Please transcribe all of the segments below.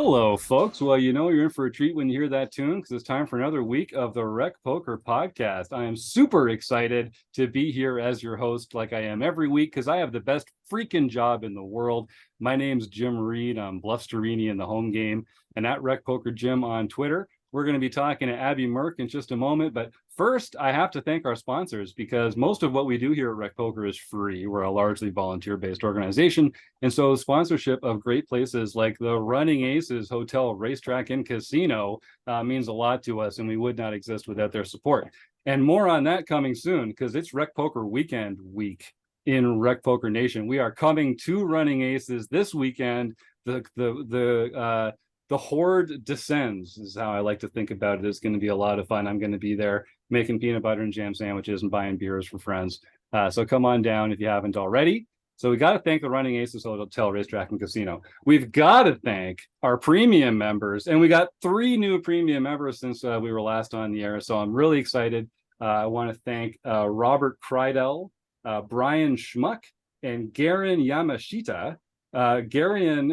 Hello, folks. Well, you know you're in for a treat when you hear that tune because it's time for another week of the Rec Poker Podcast. I am super excited to be here as your host, like I am every week, because I have the best freaking job in the world. My name's Jim Reid. I'm Bluffsterini in the home game and at Rec Poker Jim on Twitter. We're going to be talking to Abby Merk in just a moment. But first, I have to thank our sponsors because most of what we do here at Rec Poker is free. We're a largely volunteer-based organization. And so sponsorship of great places like the Running Aces Hotel, Racetrack, and Casino means a lot to us, and we would not exist without their support. And more on that coming soon because it's Rec Poker Weekend week in Rec Poker Nation. We are coming to Running Aces this weekend. The horde descends is how I like to think about it. It's going to be a lot of fun. I'm going to be there making peanut butter and jam sandwiches and buying beers for friends. So come on down if you haven't already. So we got to thank the Running Aces Hotel, Racetrack, and Casino. We've got to thank our premium members. And we got 3 new premium members since we were last on the air. So I'm really excited. I want to thank Robert Kreidel, Brian Schmuck, and Garen Yamashita. Garion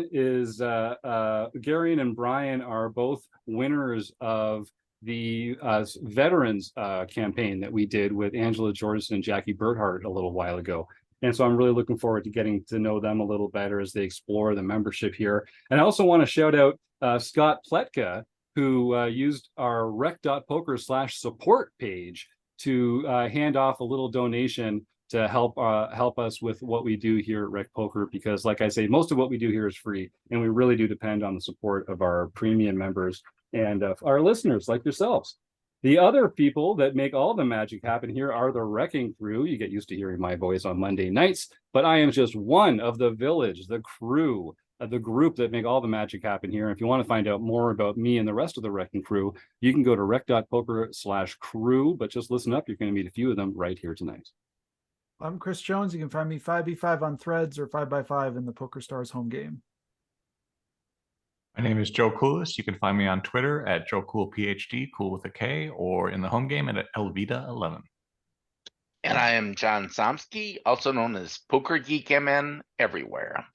and Brian are both winners of the veterans campaign that we did with Angela Jorgensen and Jackie Burthart a little while ago. And so I'm really looking forward to getting to know them a little better as they explore the membership here. And I also want to shout out Scott Pletka, who used our rec.poker/support page to hand off a little donation to help us with what we do here at Rec Poker, because like I say, most of what we do here is free, and we really do depend on the support of our premium members and our listeners like yourselves. The other people that make all the magic happen here are the Wrecking Crew. You get used to hearing my voice on Monday nights, but I am just one of the village, the crew, the group that make all the magic happen here. And if you want to find out more about me and the rest of the Wrecking Crew, you can go to rec.poker/crew, but just listen up. You're going to meet a few of them right here tonight. I'm Chris Jones. You can find me 5v5 on Threads or 5x5 in the PokerStars home game. My name is Joe Coolis. You can find me on Twitter at JoeCoolPhD, cool with a K, or in the home game at Elvita11. And I am John Somsky, also known as Poker Geek MN everywhere.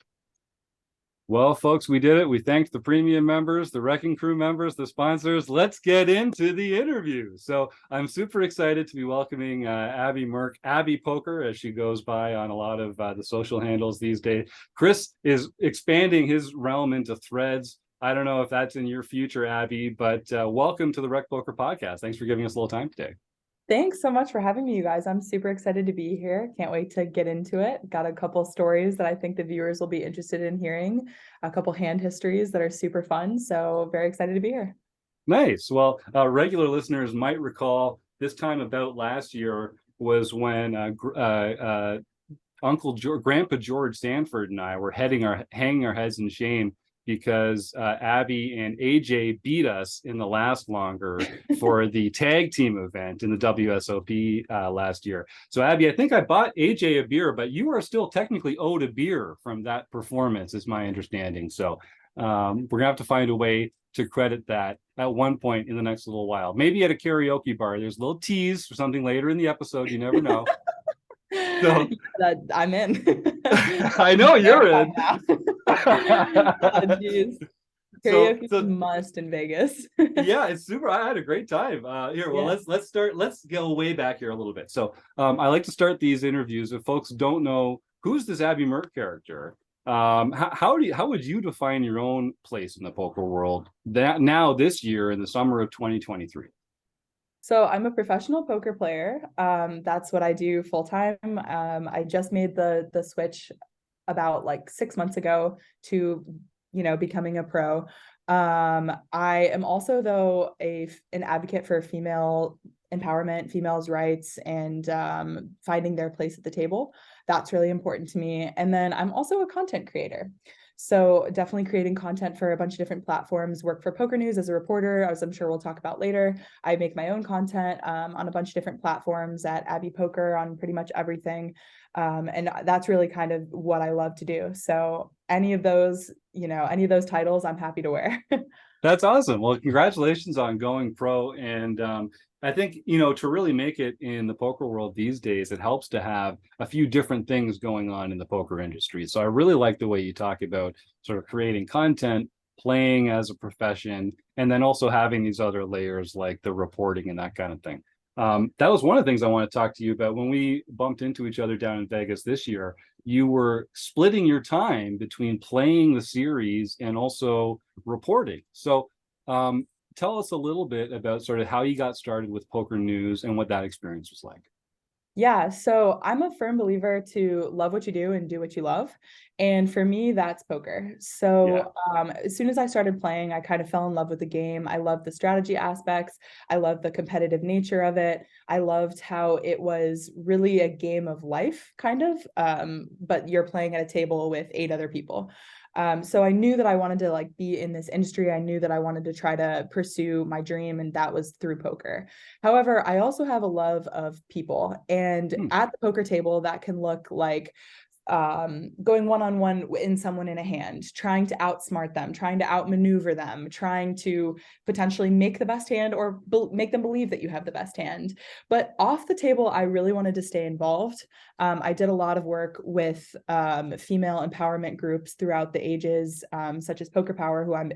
Well, folks, we did it. We thanked the premium members, the Wrecking Crew members, the sponsors. Let's get into the interview. So I'm super excited to be welcoming Abby Merk, Abby Poker, as she goes by on a lot of the social handles these days. Chris is expanding his realm into Threads. I don't know if that's in your future, Abby, but welcome to the Rec Poker Podcast. Thanks for giving us a little time today. Thanks so much for having me, you guys. I'm super excited to be here. Can't wait to get into it. Got a couple stories that I think the viewers will be interested in hearing, a couple hand histories that are super fun. So very excited to be here. Nice. Well, regular listeners might recall this time about last year was when Grandpa George Sanford and I were hanging our heads in shame because Abby and AJ beat us in the last longer for the tag team event in the WSOP last year. So Abby, I think I bought AJ a beer, but you are still technically owed a beer from that performance, is my understanding. So we're gonna have to find a way to credit that at one point in the next little while. Maybe at a karaoke bar. There's a little tease for something later in the episode. You never know. So I'm in. I know you're in. Karaoke so, must in Vegas. Yeah, it's super. I had a great time. Let's start. Let's go way back here a little bit. So I like to start these interviews. If folks don't know who's this Abby Merk character, how would you define your own place in the poker world this year in the summer of 2023? So I'm a professional poker player. That's what I do full time. I just made the switch about like 6 months ago to, becoming a pro. I am also, though, an advocate for female empowerment, females' rights, and finding their place at the table. That's really important to me. And then I'm also a content creator. So definitely creating content for a bunch of different platforms, work for Poker News as a reporter, as I'm sure we'll talk about later. I make my own content on a bunch of different platforms at Abby Poker on pretty much everything. And that's really kind of what I love to do. So any of those titles, I'm happy to wear. That's awesome. Well, congratulations on going pro. And I think, to really make it in the poker world these days, it helps to have a few different things going on in the poker industry. So I really like the way you talk about sort of creating content playing as a profession, and then also having these other layers like the reporting and that kind of thing. That was one of the things I want to talk to you about. When we bumped into each other down in Vegas this year, you were splitting your time between playing the series and also reporting. So tell us a little bit about sort of how you got started with Poker News and what that experience was like. Yeah, so I'm a firm believer to love what you do and do what you love. And for me, that's poker. So as soon as I started playing, I kind of fell in love with the game. I loved the strategy aspects. I loved the competitive nature of it. I loved how it was really a game of life, kind of, but you're playing at a table with 8 other people. So I knew that I wanted to like be in this industry. I knew that I wanted to try to pursue my dream, and that was through poker. However, I also have a love of people, and at the poker table, that can look like going one-on-one in someone in a hand, trying to outsmart them, trying to outmaneuver them, trying to potentially make the best hand or make them believe that you have the best hand. But off the table, I really wanted to stay involved. I did a lot of work with female empowerment groups throughout the ages, such as Poker Power, who I'm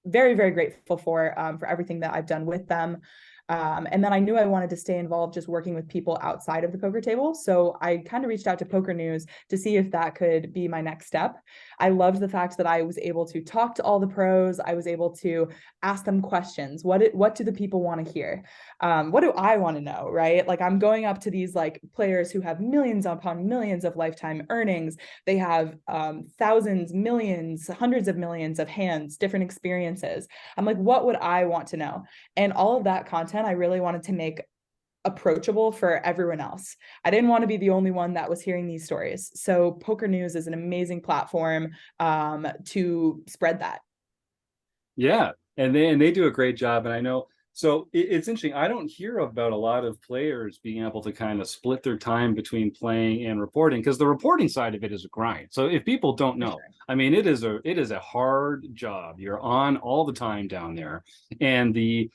very, very grateful for everything that I've done with them. And then I knew I wanted to stay involved just working with people outside of the poker table. So I kind of reached out to Poker News to see if that could be my next step. I loved the fact that I was able to talk to all the pros. I was able to ask them questions. What do the people want to hear? What do I want to know, right? Like I'm going up to these like players who have millions upon millions of lifetime earnings. They have thousands, millions, hundreds of millions of hands, different experiences. I'm like, what would I want to know? And all of that content I really wanted to make approachable for everyone else. I didn't want to be the only one that was hearing these stories. So Poker News is an amazing platform to spread that. Yeah, and they do a great job. And I know, so it's interesting. I don't hear about a lot of players being able to kind of split their time between playing and reporting, because the reporting side of it is a grind. So if people don't know, I mean, it is a hard job. You're on all the time down there, and the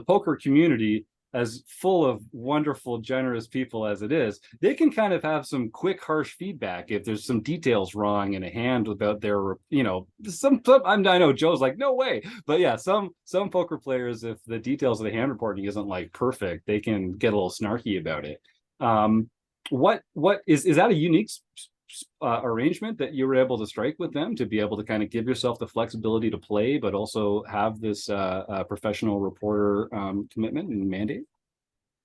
poker community, as full of wonderful, generous people as it is, they can kind of have some quick, harsh feedback if there's some details wrong in a hand about their, I know Joe's like, no way. But yeah, some poker players, if the details of the hand reporting isn't like perfect, they can get a little snarky about it. What is that a unique arrangement that you were able to strike with them, to be able to kind of give yourself the flexibility to play, but also have this professional reporter commitment and mandate?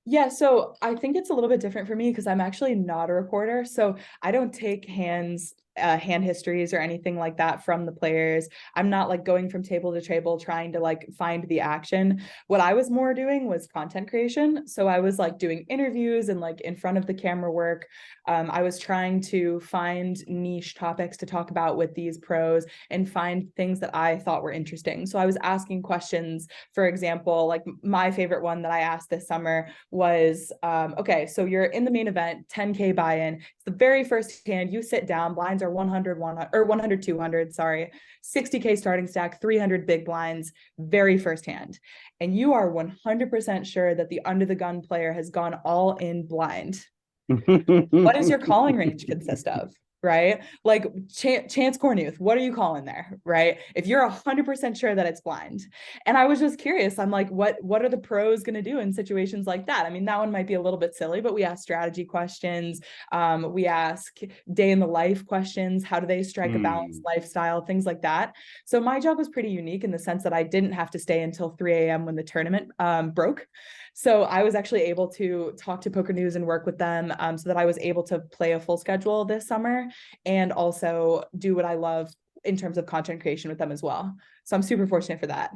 Yeah, so I think it's a little bit different for me because I'm actually not a reporter. So I don't take hand histories or anything like that from the players. I'm not like going from table to table trying to like find the action. What I was more doing was content creation. So I was like doing interviews and like in front of the camera work. I was trying to find niche topics to talk about with these pros and find things that I thought were interesting. So I was asking questions. For example, like my favorite one that I asked this summer was, okay, so you're in the main event, 10K buy-in. It's the very first hand, you sit down, blinds are 100, 200, sorry, 60K starting stack, 300 big blinds, very first hand. And you are 100% sure that the under the gun player has gone all in blind. What does your calling range consist of? Right? Like Chance Cornuth, what are you calling there? Right? If you're 100% sure that it's blind. And I was just curious. I'm like, what are the pros going to do in situations like that? I mean, that one might be a little bit silly, but we ask strategy questions. We ask day in the life questions. How do they strike a balanced lifestyle? Things like that. So my job was pretty unique in the sense that I didn't have to stay until 3 a.m. when the tournament broke. So I was actually able to talk to Poker News and work with them so that I was able to play a full schedule this summer and also do what I love in terms of content creation with them as well. So I'm super fortunate for that.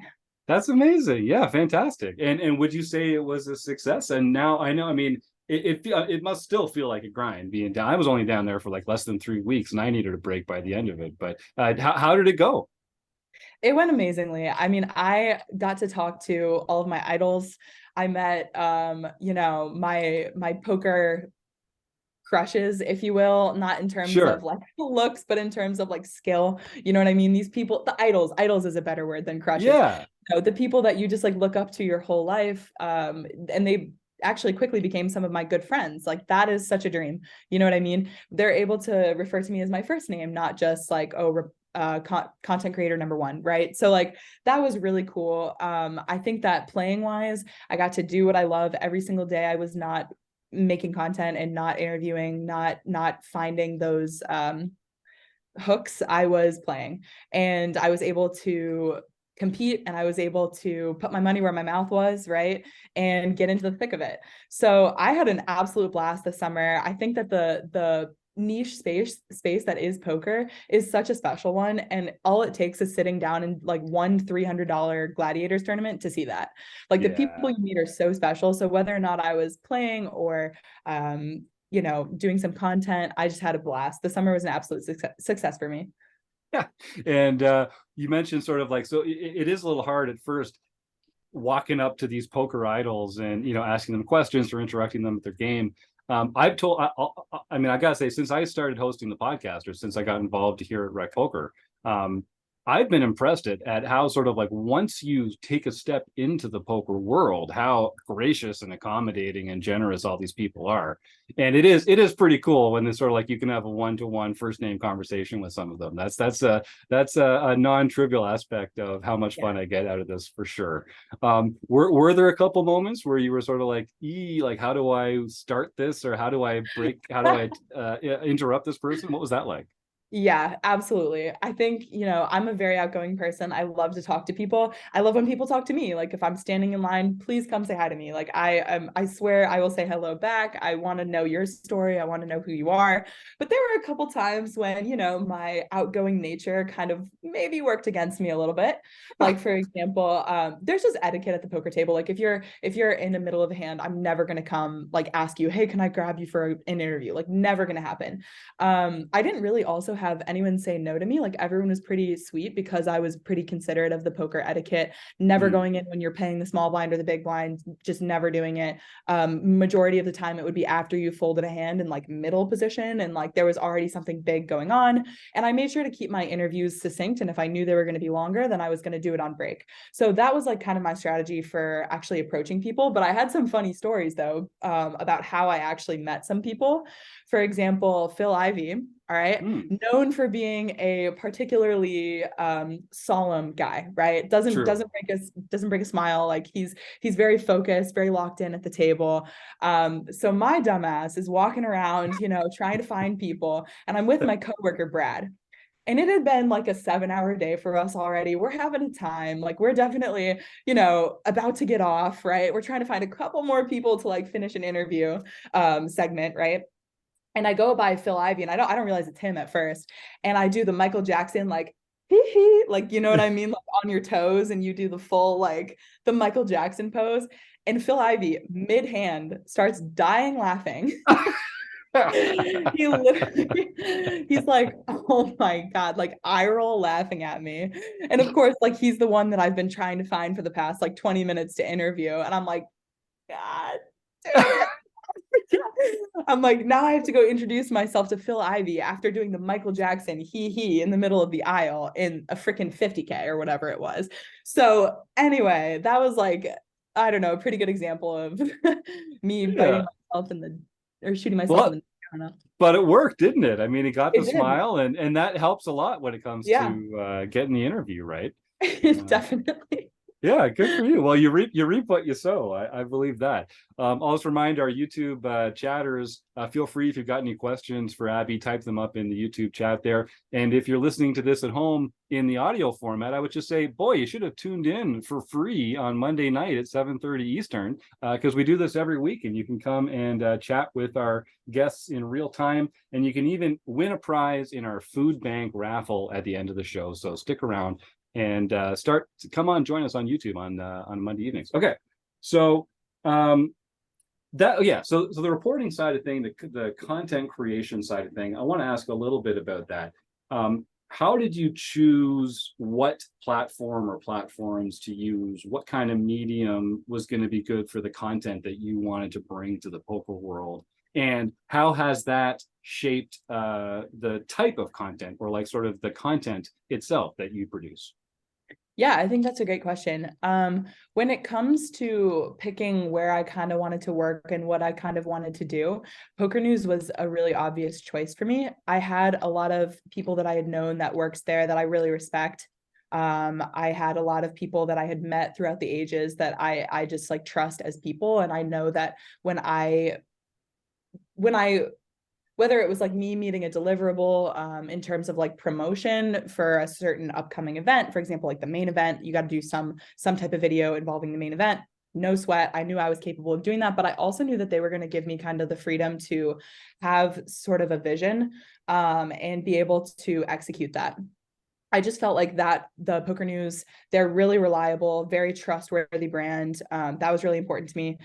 That's amazing. Yeah, fantastic. And would you say it was a success? And now I know, I mean, it must still feel like a grind being down. I was only down there for like less than 3 weeks, and I needed a break by the end of it. But how did it go? It went amazingly. I mean, I got to talk to all of my idols. I met, my poker crushes, if you will, not in terms of like looks, but in terms of like skill. You know what I mean? These people, the idols is a better word than crushes. Yeah. The people that you just like look up to your whole life. And they actually quickly became some of my good friends. Like that is such a dream. You know what I mean? They're able to refer to me as my first name, not just like, oh, content creator #1, right? So like that was really cool. I think that playing wise, I got to do what I love every single day. I was not making content and not interviewing, not finding those hooks. I was playing, and I was able to compete, and I was able to put my money where my mouth was, right? And get into the thick of it. So I had an absolute blast this summer. I think that the niche space that is poker is such a special one, and all it takes is sitting down in like one $300 gladiators tournament to see that. Like the people you meet are so special. So whether or not I was playing or you know, doing some content, I just had a blast. The summer was an absolute success for me. Yeah. And you mentioned sort of like, so it is a little hard at first walking up to these poker idols and, you know, asking them questions or interacting them with their game. I've told, I mean, I gotta say, since I started hosting the podcast, or since I got involved here at RecPoker, I've been impressed at how sort of like once you take a step into the poker world, how gracious and accommodating and generous all these people are. And it is pretty cool when it's sort of like you can have a one-to-one first name conversation with some of them. That's a non-trivial aspect of how much fun I get out of this, for sure. Were there a couple moments where you were sort of like, like, how do I start this, or how do I interrupt this person? What was that like? Yeah, absolutely. I think, you know, I'm a very outgoing person. I love to talk to people. I love when people talk to me. Like if I'm standing in line, please come say hi to me. Like I swear I will say hello back. I want to know your story. I want to know who you are. But there were a couple times when, you know, my outgoing nature kind of maybe worked against me a little bit. Like for example, there's just etiquette at the poker table. Like if you're in the middle of a hand, I'm never going to come like ask you, hey, can I grab you for an interview? Like never going to happen. I didn't really also have anyone say no to me. Like everyone was pretty sweet because I was pretty considerate of the poker etiquette, never going in when you're paying the small blind or the big blind, just never doing it. Majority of the time it would be after you folded a hand in like middle position and like there was already something big going on. And I made sure to keep my interviews succinct. And if I knew they were going to be longer, then I was going to do it on break. So that was like kind of my strategy for actually approaching people. But I had some funny stories though, about how I actually met some people. For example, Phil Ivey, all right, known for being a particularly solemn guy, right? Doesn't break a smile. Like he's very focused, very locked in at the table. So my dumbass is walking around, you know, trying to find people, and I'm with my coworker Brad. And it had been like a 7-hour day for us already. We're having a time. Like we're definitely, you know, about to get off, right? We're trying to find a couple more people to like finish an interview segment, right? And I go by Phil Ivey, and I don't realize it's him at first. And I do the Michael Jackson, like, hee hee, like, you know what I mean? Like on your toes, and you do the full, like the Michael Jackson pose. And Phil Ivey, mid-hand, starts dying laughing. He literally, he's like, oh my God, like eye roll laughing at me. And of course, like he's the one that I've been trying to find for the past like 20 minutes to interview. And I'm like, God damn it. I'm like, now I have to go introduce myself to Phil Ivey after doing the Michael Jackson he in the middle of the aisle in a freaking 50K or whatever it was. So anyway, that was like, I don't know, a pretty good example of me biting myself in the, or shooting myself in the, I don't know. But it worked, didn't it? I mean, it got the did. smile, and that helps a lot when it comes to getting the interview, right? Definitely. Yeah, good for you. Well, you reap what you sow. I believe that. I'll just remind our YouTube chatters, feel free if you've got any questions for Abby, type them up in the YouTube chat there. And if you're listening to this at home in the audio format, I would just say, boy, you should have tuned in for free on Monday night at 7:30 Eastern, because we do this every week, and you can come and chat with our guests in real time, and you can even win a prize in our food bank raffle at the end of the show. So stick around and come on, join us on YouTube on Monday evenings. Okay, so so the reporting side of thing, the content creation side of thing, I want to ask a little bit about that. How did you choose what platform or platforms to use? What kind of medium was going to be good for the content that you wanted to bring to the poker world? And how has that shaped the type of content, or like sort of the content itself that you produce? Yeah, I think that's a great question. When it comes to picking where I kind of wanted to work and what I kind of wanted to do, Poker News was a really obvious choice for me. I had a lot of people that I had known that works there that I really respect. I had a lot of people that I had met throughout the ages that I just like trust as people. And I know that when I whether it was like me meeting a deliverable in terms of like promotion for a certain upcoming event, for example, like the main event, you got to do some type of video involving the main event. No sweat. I knew I was capable of doing that, but I also knew that they were going to give me kind of the freedom to have sort of a vision and be able to execute that. I just felt like that the Poker News, they're really reliable, very trustworthy brand. That was really important to me.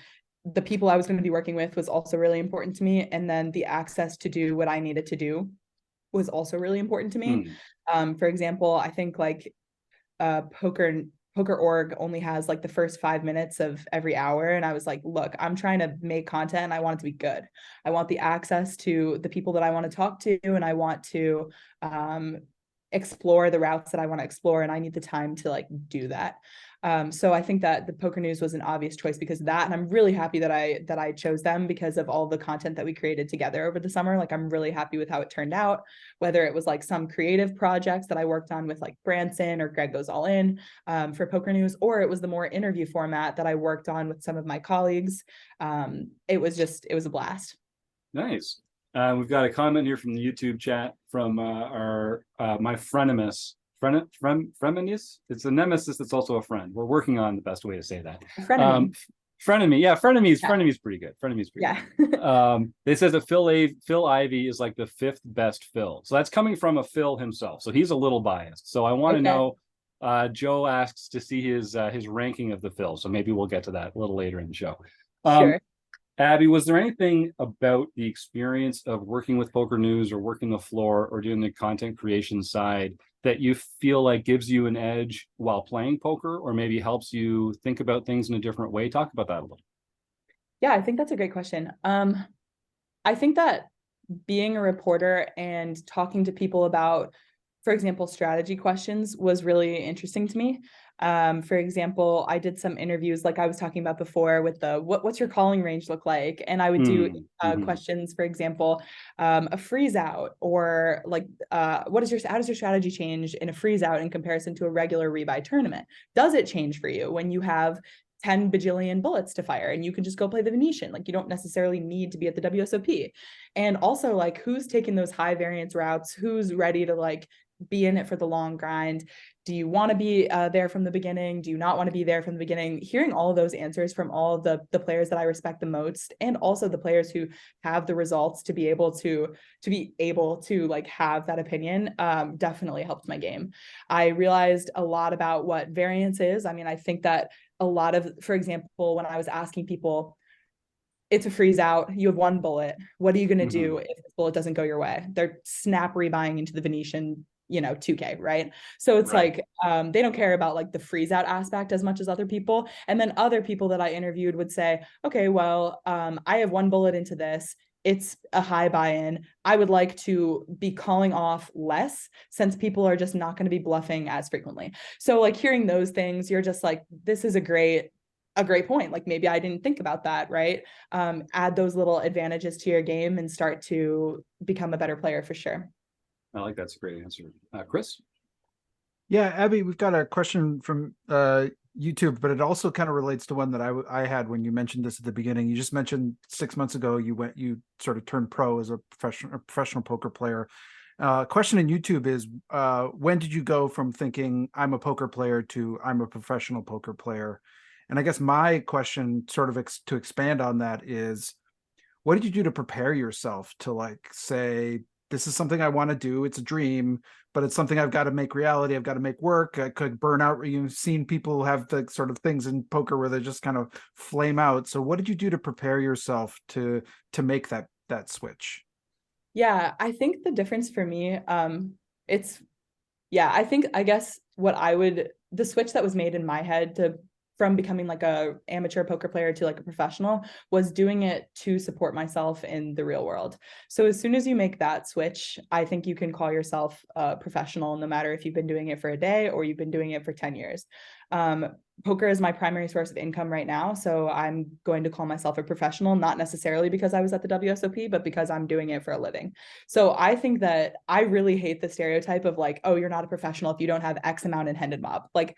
The people I was going to be working with was also really important to me. And then the access to do what I needed to do was also really important to me. For example, I think like poker org only has like the first 5 minutes of every hour. And I was like, look, I'm trying to make content and I want it to be good. I want the access to the people that I want to talk to, and I want to explore the routes that I want to explore, and I need the time to like do that. So I think that the Poker News was an obvious choice because of that, and I'm really happy that I chose them because of all the content that we created together over the summer. Like I'm really happy with how it turned out, whether it was like some creative projects that I worked on with like Branson or Greg Goes All In for Poker News, or it was the more interview format that I worked on with some of my colleagues. It was a blast. Nice. We've got a comment here from the YouTube chat from our my frenemies. Frenemies? It's a nemesis that's also a friend. We're working on the best way to say that. Frenemy. Frenemy. Yeah, frenemies. Yeah. Frenemies pretty good. Frenemies pretty Yeah. good. It says that Phil Ivey is like the 5th best Phil. So that's coming from a Phil himself. So he's a little biased. So I want to know, Joe asks to see his ranking of the Phil. So maybe we'll get to that a little later in the show. Sure. Abby, was there anything about the experience of working with Poker News or working the floor or doing the content creation side that you feel like gives you an edge while playing poker, or maybe helps you think about things in a different way? Talk about that a little. Yeah, I think that's a great question. I think that being a reporter and talking to people about, for example, strategy questions was really interesting to me. For example, I did some interviews like I was talking about before with the what's your calling range look like? And I would do questions, for example, a freeze out, or like how does your strategy change in a freeze out in comparison to a regular rebuy tournament? Does it change for you when you have 10 bajillion bullets to fire and you can just go play the Venetian? Like you don't necessarily need to be at the WSOP. And also like who's taking those high variance routes? Who's ready to like be in it for the long grind? Do you want to be there from the beginning? Do you not want to be there from the beginning? Hearing all of those answers from all of the players that I respect the most, and also the players who have the results to be able to like have that opinion, definitely helped my game. I realized a lot about what variance is. I mean, I think that a lot of, for example, when I was asking people, it's a freeze out, you have 1 bullet, what are you going to do if this bullet doesn't go your way? They're snap rebuying into the Venetian, 2K, right? So it's like they don't care about like the freeze out aspect as much as other people. And then other people that I interviewed would say, okay, well, I have 1 bullet into this, it's a high buy-in, I would like to be calling off less since people are just not going to be bluffing as frequently. So like hearing those things, you're just like, this is a great point. Like maybe I didn't think about that, right? Add those little advantages to your game and start to become a better player for sure. I like that's a great answer. Chris? Yeah, Abby, we've got a question from YouTube, but it also kind of relates to one that I had when you mentioned this at the beginning. You just mentioned 6 months ago you sort of turned pro as a professional poker player. Question in YouTube is when did you go from thinking I'm a poker player to I'm a professional poker player? And I guess my question sort of to expand on that is, what did you do to prepare yourself to like say, this is something I want to do, it's a dream, but it's something I've got to make reality, I've got to make work, I could burn out. You've seen people have the sort of things in poker where they just kind of flame out. So what did you do to prepare yourself to make that switch? Yeah, I think the difference for me, I guess the switch that was made in my head to from becoming like a amateur poker player to like a professional was doing it to support myself in the real world. So as soon as you make that switch, I think you can call yourself a professional, no matter if you've been doing it for a day or you've been doing it for 10 years. Poker is my primary source of income right now. So I'm going to call myself a professional, not necessarily because I was at the WSOP, but because I'm doing it for a living. So I think that I really hate the stereotype of like, oh, you're not a professional if you don't have X amount in Hendon Mob. Like,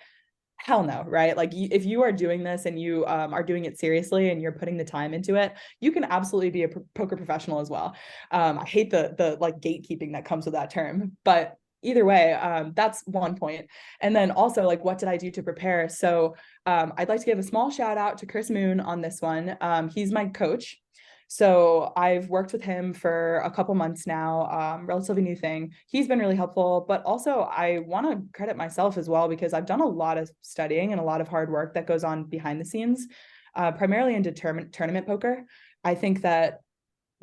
hell no, right? Like if you are doing this and you are doing it seriously and you're putting the time into it, you can absolutely be a poker professional as well. I hate the like gatekeeping that comes with that term, but either way, that's one point. And then also, like, what did I do to prepare? So I'd like to give a small shout out to Chris Moon on this one. He's my coach. So I've worked with him for a couple months now, relatively new thing. He's been really helpful, but also I want to credit myself as well, because I've done a lot of studying and a lot of hard work that goes on behind the scenes, primarily into tournament poker. I think that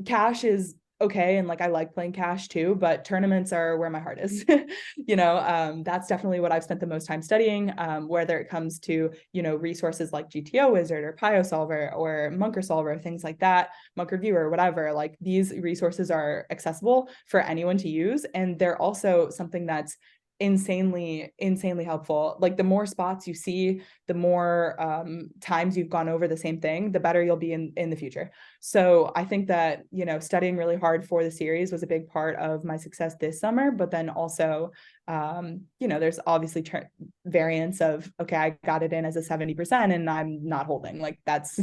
cash is okay, and like I like playing cash too, but tournaments are where my heart is. That's definitely what I've spent the most time studying, whether it comes to resources like GTO Wizard or Pio Solver or Munker Solver, things like that, Monk Reviewer, whatever. Like, these resources are accessible for anyone to use, and they're also something that's insanely helpful. Like, the more spots you see, the more times you've gone over the same thing, the better you'll be in the future. So I think that studying really hard for the series was a big part of my success this summer. But then also there's obviously variance of, okay, I got it in as a 70% and I'm not holding, like that's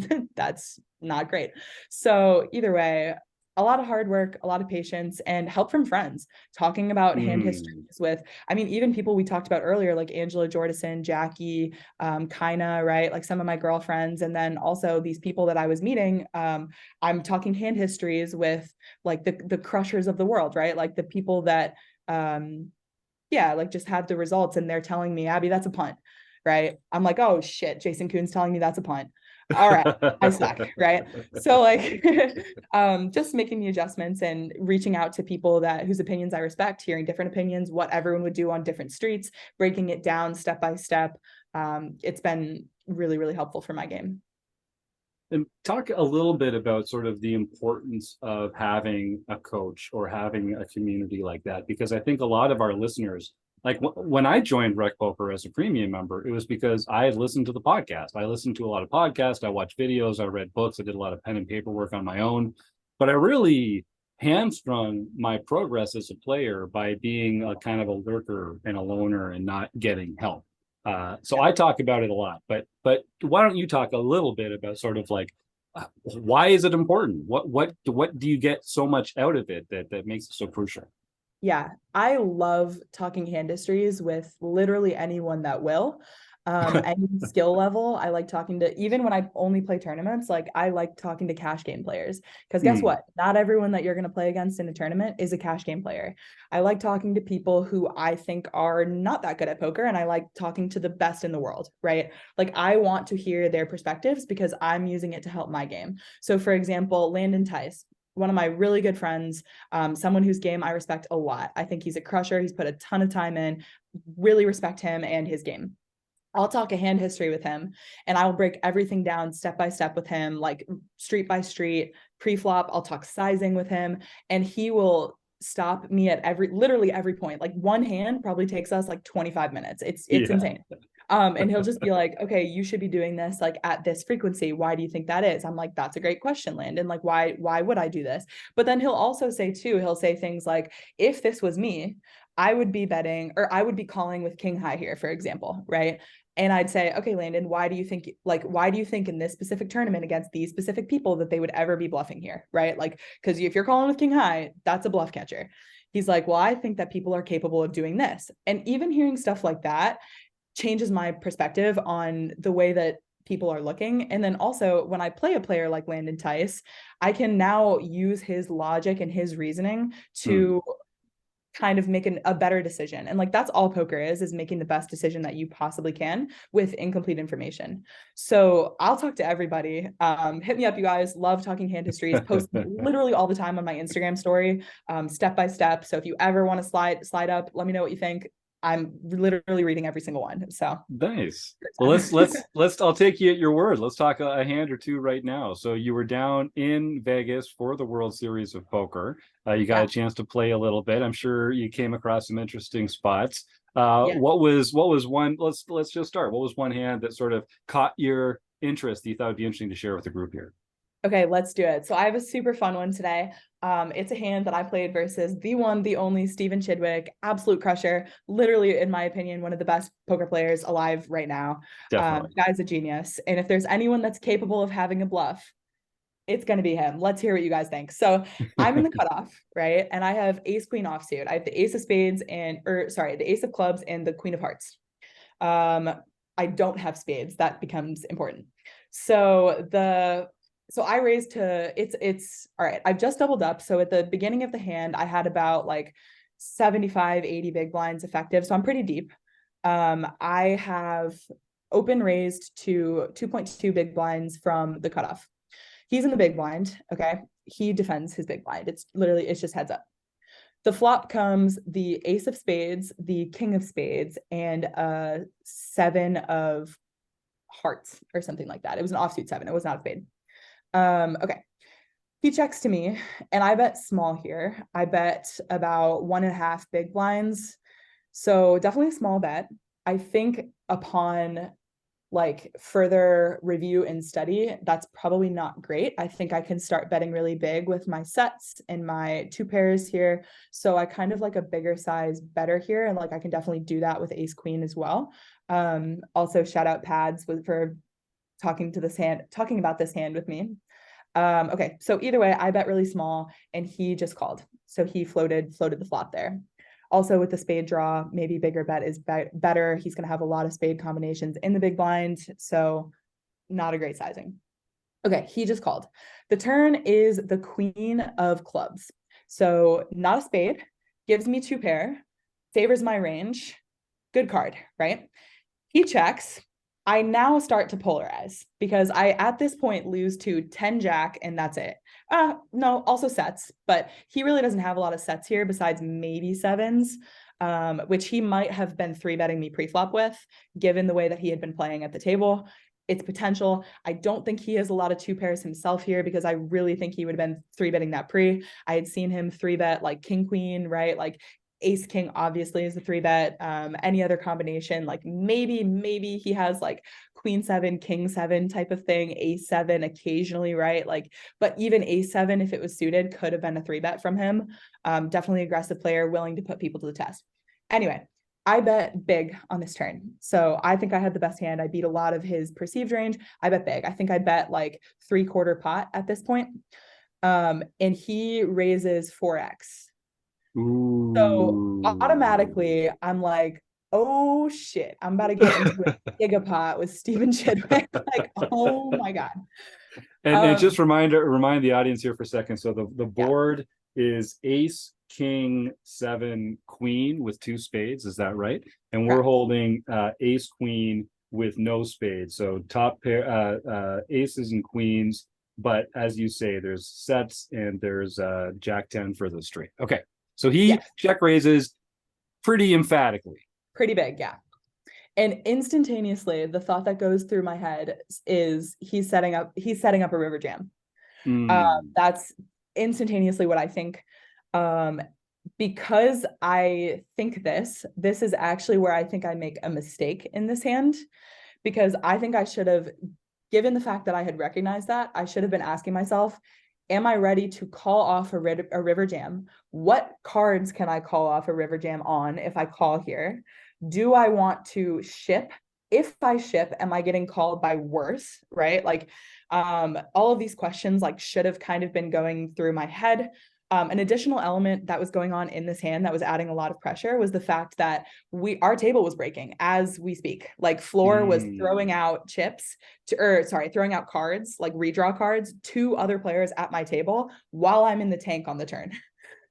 not great. So either way, a lot of hard work, a lot of patience, and help from friends, talking about hand histories with, even people we talked about earlier, like Angela Jordison, Jackie, Kaina, right? Like some of my girlfriends. And then also these people that I was meeting, I'm talking hand histories with like the crushers of the world, right? Like the people that, like just have the results, and they're telling me, Abby, that's a punt, right? I'm like, oh shit, Jason Kuhn's telling me that's a punt. All right, I suck, right? So like just making the adjustments and reaching out to people whose opinions I respect, hearing different opinions, what everyone would do on different streets, breaking it down step by step. It's been really, really helpful for my game. And talk a little bit about sort of the importance of having a coach or having a community like that, because I think a lot of our listeners, like when I joined RecPoker as a premium member, it was because I had listened to the podcast. I listened to a lot of podcasts, I watched videos, I read books, I did a lot of pen and paper work on my own, but I really hamstrung my progress as a player by being a kind of a lurker and a loner and not getting help. So I talk about it a lot, but why don't you talk a little bit about sort of like, why is it important? What do you get so much out of it that makes it so crucial? Yeah, I love talking hand histories with literally anyone that will. Any skill level. I like talking to, even when I only play tournaments, like I like talking to cash game players, because guess what? Not everyone that you're going to play against in a tournament is a cash game player. I like talking to people who I think are not that good at poker, and I like talking to the best in the world, right? Like I want to hear their perspectives because I'm using it to help my game. So for example, Landon Tice, one of my really good friends, someone whose game I respect a lot. I think he's a crusher. He's put a ton of time in, really respect him and his game. I'll talk a hand history with him, and I'll break everything down step by step with him, like street by street, pre-flop. I'll talk sizing with him, and he will stop me at literally every point. Like one hand probably takes us like 25 minutes. It's insane. And he'll just be like, okay, you should be doing this like at this frequency. Why do you think that is? I'm like, that's a great question, Landon. Like, why would I do this? But then he'll also say he'll say things like, if this was me, I would be betting, or I would be calling with king high here, for example, right? And I'd say, okay, Landon, why do you think in this specific tournament against these specific people that they would ever be bluffing here, right? Like, because if you're calling with king high, that's a bluff catcher. He's like, well, I think that people are capable of doing this. And even hearing stuff like that changes my perspective on the way that people are looking. And then also when I play a player like Landon Tice, I can now use his logic and his reasoning to kind of make a better decision. And like, that's all poker is making the best decision that you possibly can with incomplete information. So I'll talk to everybody. Hit me up, you guys. Love talking hand histories, post literally all the time on my Instagram story, step by step. So if you ever want to slide up, let me know what you think. I'm literally reading every single one. So Nice. Well, let's I'll take you at your word. Let's talk a hand or two right now. So you were down in Vegas for the World Series of Poker. You got Yeah. a chance to play a little bit. I'm sure you came across some interesting spots. Yeah. What was one, let's just start. What was one hand that sort of caught your interest that you thought would be interesting to share with the group here? Okay, let's do it. So I have a super fun one today. It's a hand that I played versus the one, the only Stephen Chidwick, absolute crusher. Literally, in my opinion, one of the best poker players alive right now. Definitely. Guy's a genius. And if there's anyone that's capable of having a bluff, it's going to be him. Let's hear what you guys think. So I'm in the cutoff, right? And I have ace queen offsuit. I have the ace of spades the ace of clubs and the queen of hearts. I don't have spades. That becomes important. So I raised to it's all right. I've just doubled up. So at the beginning of the hand, I had about like 75, 80 big blinds effective. So I'm pretty deep. I have open raised to 2.2 big blinds from the cutoff. He's in the big blind. Okay. He defends his big blind. It's just heads up. The flop comes the ace of spades, the king of spades, and a 7 of hearts or something like that. It was an offsuit 7. It was not a spade. Okay. He checks to me and I bet small here. I bet about 1.5 big blinds. So definitely a small bet. I think upon like further review and study, that's probably not great. I think I can start betting really big with my sets and my 2 pairs here. So I kind of like a bigger size better here. And like, I can definitely do that with ace queen as well. Also shout out Pads for talking about this hand with me. Okay, so either way, I bet really small and he just called. So he floated the flop there. Also with the spade draw, maybe bigger bet is better. He's going to have a lot of spade combinations in the big blind. So not a great sizing. Okay, he just called. The turn is the queen of clubs. So not a spade, gives me 2 pair, favors my range. Good card, right? He checks. I now start to polarize because I, at this point, lose to 10 jack and that's it. No, also sets, but he really doesn't have a lot of sets here besides maybe 7s, which he might have been 3-betting me pre-flop with, given the way that he had been playing at the table. It's potential. I don't think he has a lot of 2 pairs himself here because I really think he would have been 3-betting that pre. I had seen him 3-bet like king, queen, right? Like ace king obviously is a 3-bet. Any other combination, like maybe he has like queen 7, king 7 type of thing, ace 7 occasionally, right? Like, but even ace 7, if it was suited, could have been a 3-bet from him. Definitely aggressive player, willing to put people to the test. Anyway, I bet big on this turn. So I think I had the best hand. I beat a lot of his perceived range. I bet big. I think I bet like 3/4 pot at this point. And he raises 4x. Ooh. So automatically I'm like, oh shit, I'm about to get into a gigapot with Stephen Chidwick. Like, oh my God. And just remind the audience here for a second. So the board is ace, king, 7, queen with 2 spades. Is that right? And we're holding ace, queen with no spades. So top pair, aces and queens. But as you say, there's sets and there's jack 10 for the straight. Okay. So he check raises pretty emphatically. Pretty big, yeah. And instantaneously, the thought that goes through my head is he's setting up a river jam. That's instantaneously what I think. Because I think this is actually where I think I make a mistake in this hand, because I think I should have, given the fact that I had recognized that, I should have been asking myself, am I ready to call off a river jam? What cards can I call off a river jam on if I call here? Do I want to ship? If I ship, am I getting called by worse, right? Like all of these questions like should have kind of been going through my head. An additional element that was going on in this hand that was adding a lot of pressure was the fact that our table was breaking as we speak. Like floor was throwing out throwing out cards, like redraw cards to other players at my table while I'm in the tank on the turn.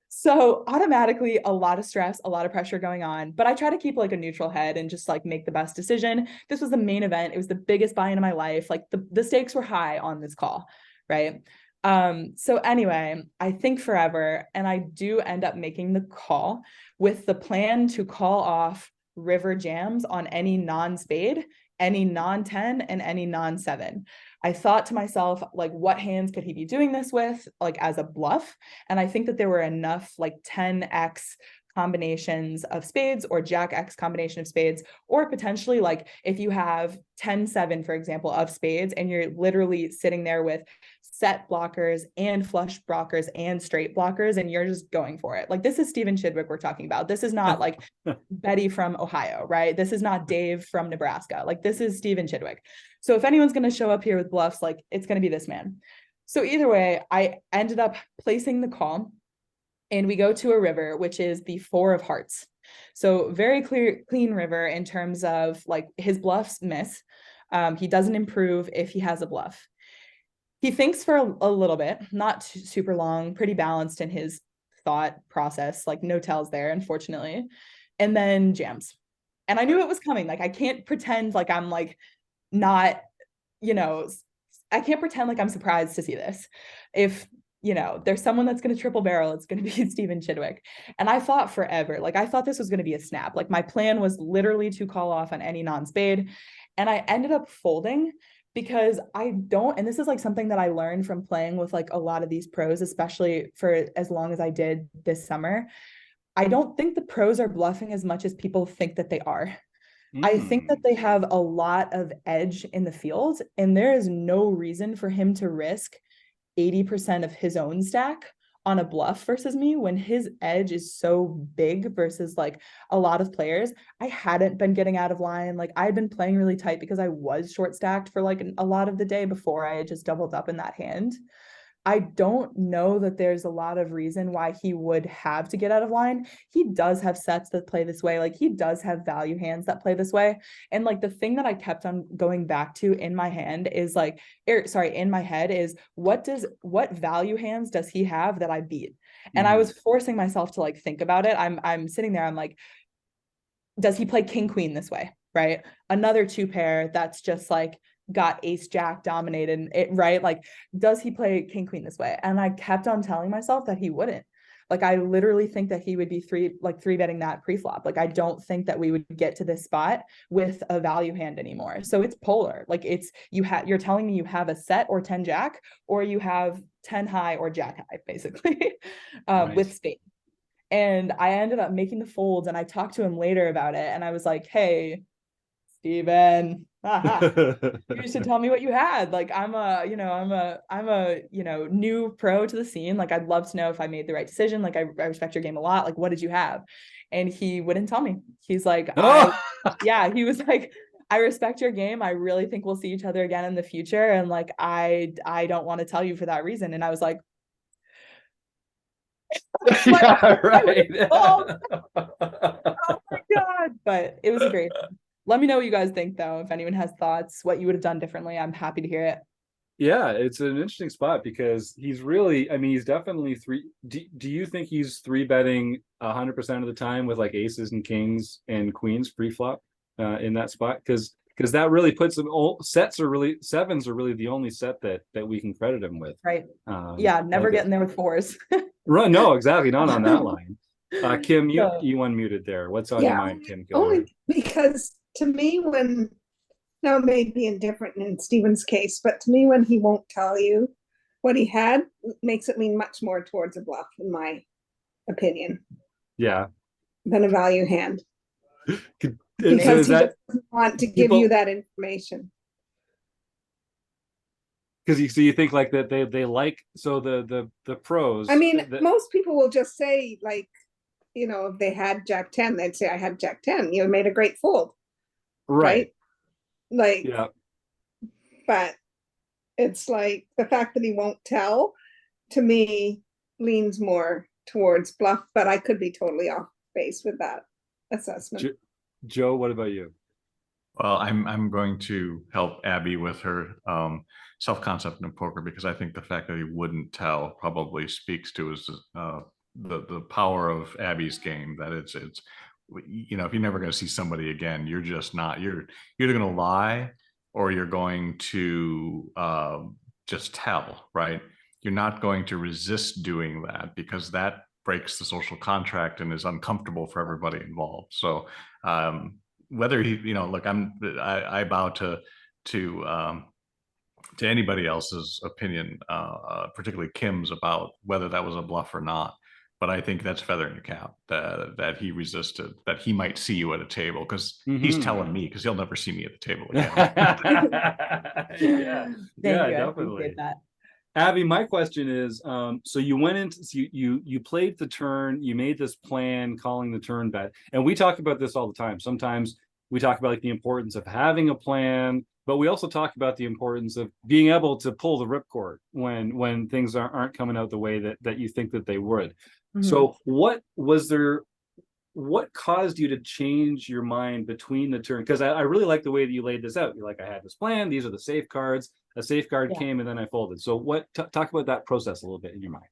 So automatically a lot of stress, a lot of pressure going on, but I try to keep like a neutral head and just like make the best decision. This was the main event. It was the biggest buy-in of my life. Like the stakes were high on this call, right? So anyway, I think forever, and I do end up making the call with the plan to call off river jams on any non-spade, any non-10, and any non-7. I thought to myself, like, what hands could he be doing this with, like, as a bluff? And I think that there were enough like 10x combinations of spades or Jack X combination of spades, or potentially like if you have 10-7, for example, of spades, and you're literally sitting there with set blockers and flush blockers and straight blockers, and you're just going for it. Like, this is Stephen Chidwick we're talking about. This is not like Betty from Ohio, right? This is not Dave from Nebraska. Like, this is Stephen Chidwick. So if anyone's going to show up here with bluffs, like, it's going to be this man. So either way, I ended up placing the call, and we go to a river, which is the 4 of hearts. So very clean river in terms of like his bluffs miss. He doesn't improve if he has a bluff. He thinks for a little bit, not super long, pretty balanced in his thought process, like no tells there, unfortunately, and then jams. And I knew it was coming. Like, I can't pretend like I'm like not, you know, I can't pretend like I'm surprised to see this. If, you know, there's someone that's going to triple barrel, it's going to be Stephen Chidwick. And I thought forever, like, I thought this was going to be a snap. Like, my plan was literally to call off on any non-spade. And I ended up folding because I don't, and this is like something that I learned from playing with like a lot of these pros, especially for as long as I did this summer. I don't think the pros are bluffing as much as people think that they are. I think that they have a lot of edge in the field, and there is no reason for him to risk 80% of his own stack on a bluff versus me when his edge is so big versus like a lot of players. I hadn't been getting out of line. Like, I had been playing really tight because I was short stacked for like a lot of the day before I had just doubled up in that hand. I don't know that there's a lot of reason why he would have to get out of line. He does have sets that play this way. Like, he does have value hands that play this way. And like, the thing that I kept on going back to in my hand is like, in my head is what value hands does he have that I beat? And I was forcing myself to like think about it. I'm sitting there, I'm like, does he play king queen this way? Right? Another 2 pair that's just like got ace jack dominated it, right? Like, does he play king queen this way? And I kept on telling myself that he wouldn't. Like, I literally think that he would be three betting that pre-flop. Like, I don't think that we would get to this spot with a value hand anymore. So it's polar. Like, it's you're telling me you have a set or 10 jack, or you have 10 high or jack high, basically, with spade. And I ended up making the folds, and I talked to him later about it, and I was like, hey, Steven, you should tell me what you had. Like, I'm a new pro to the scene. Like, I'd love to know if I made the right decision. Like, I respect your game a lot. Like, what did you have? And he wouldn't tell me. He's like, he was like, I respect your game. I really think we'll see each other again in the future. And like, I don't want to tell you for that reason. And I was like, yeah, right. Oh my God. But it was a great thing. Let me know what you guys think, though. If anyone has thoughts, what you would have done differently, I'm happy to hear it. Yeah, it's an interesting spot because he's really, I mean, he's definitely do you think he's 3-betting 100% of the time with like aces and kings and queens pre-flop in that spot? Because that really puts him, sevens are really the only set that we can credit him with. Right. Yeah, never getting there with 4s. Right. No, exactly. Not on that line. Kim, you unmuted there. What's on your mind, Kim? Only because to me, now it may be different in Stephen's case, but to me, when he won't tell you what he had, makes it lean much more towards a bluff, in my opinion. Yeah. Than a value hand. Because he doesn't want to give you that information. Because you think like that they like, so the pros. I mean, most people will just say, like, you know, if they had Jack 10, they'd say, I had Jack 10. You made a great fold. Right? Like, yeah. But it's like the fact that he won't tell, to me, leans more towards bluff, but I could be totally off base with that assessment. Joe, what about you? Well, I'm going to help Abby with her self-concept in poker, because I think the fact that he wouldn't tell probably speaks to his the power of Abby's game. That it's you know, if you're never going to see somebody again, you're just not, you're either going to lie or you're going to just tell, right? You're not going to resist doing that, because that breaks the social contract and is uncomfortable for everybody involved. So whether he, you know, look, I bow to anybody else's opinion, particularly Kim's, about whether that was a bluff or not. But I think that's feathering the cap that he resisted, that he might see you at a table, because he's telling me, because he'll never see me at the table again. Thank you. I definitely. appreciate that. Abby, my question is, so you went into, so you played the turn, you made this plan, calling the turn bet, and we talk about this all the time. Sometimes we talk about like the importance of having a plan, but we also talk about the importance of being able to pull the ripcord when things aren't coming out the way that you think that they would. So what caused you to change your mind between the turn? Because I really like the way that you laid this out. You're like, I had this plan, these are the safeguards, a safeguard came, and then I folded. So talk about that process a little bit in your mind.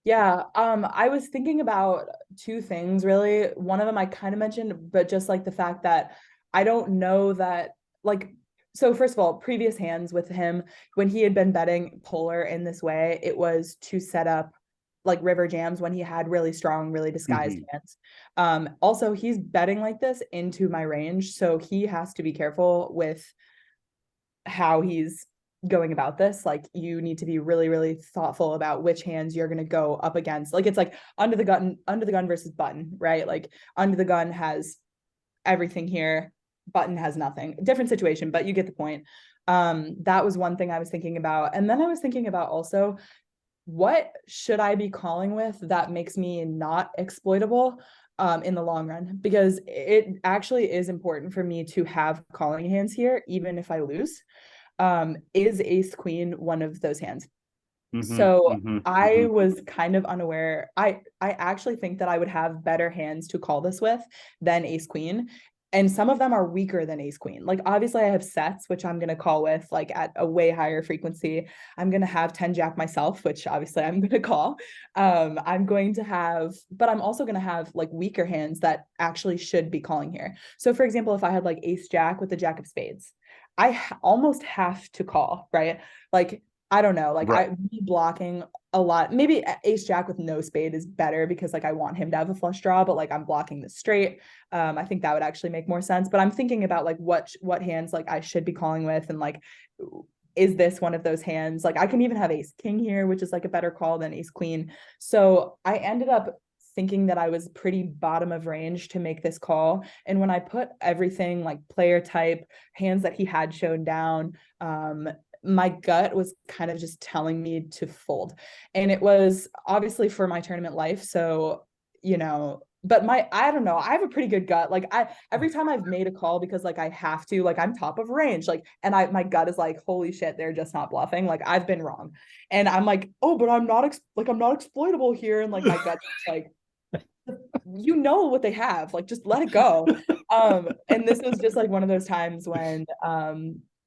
Yeah, I was thinking about two things really. One of them I kind of mentioned, but just like the fact that I don't know that, like, so first of all, previous hands with him, when he had been betting polar in this way, it was to set up like river jams when he had really strong, really disguised hands. Also, he's betting like this into my range, so he has to be careful with how he's going about this. Like, you need to be really, really thoughtful about which hands you're going to go up against. Like, it's like under the gun versus button, right? Like, under the gun has everything here, button has nothing. Different situation, but you get the point. That was one thing I was thinking about. And then I was thinking about also, what should I be calling with that makes me not exploitable in the long run? Because it actually is important for me to have calling hands here, even if I lose. Is ace queen one of those hands? I was kind of unaware. I actually think that I would have better hands to call this with than ace queen. And some of them are weaker than ace queen. Like, obviously I have sets, which I'm going to call with like at a way higher frequency. I'm going to have 10 jack myself, which obviously I'm going to call. I'm going to have, but I'm also going to have like weaker hands that actually should be calling here. So for example, if I had like ace jack with the jack of spades, I almost have to call, right? Like, I don't know, like I be blocking a lot. Maybe ace jack with no spade is better because like I want him to have a flush draw, but like I'm blocking the straight. I think that would actually make more sense. But I'm thinking about like what hands like I should be calling with, and like, is this one of those hands? Like, I can even have ace king here, which is like a better call than ace queen. So I ended up thinking that I was pretty bottom of range to make this call. And when I put everything like player type, hands that he had shown down, my gut was kind of just telling me to fold. And it was obviously for my tournament life. So, you know, but I don't know, I have a pretty good gut. Like, every time I've made a call because like I have to, like I'm top of range, like, and my gut is like, holy shit, they're just not bluffing. Like, I've been wrong. And I'm like, oh, but I'm not I'm not exploitable here. And like my gut's like, you know what they have, like just let it go. And this was just like one of those times when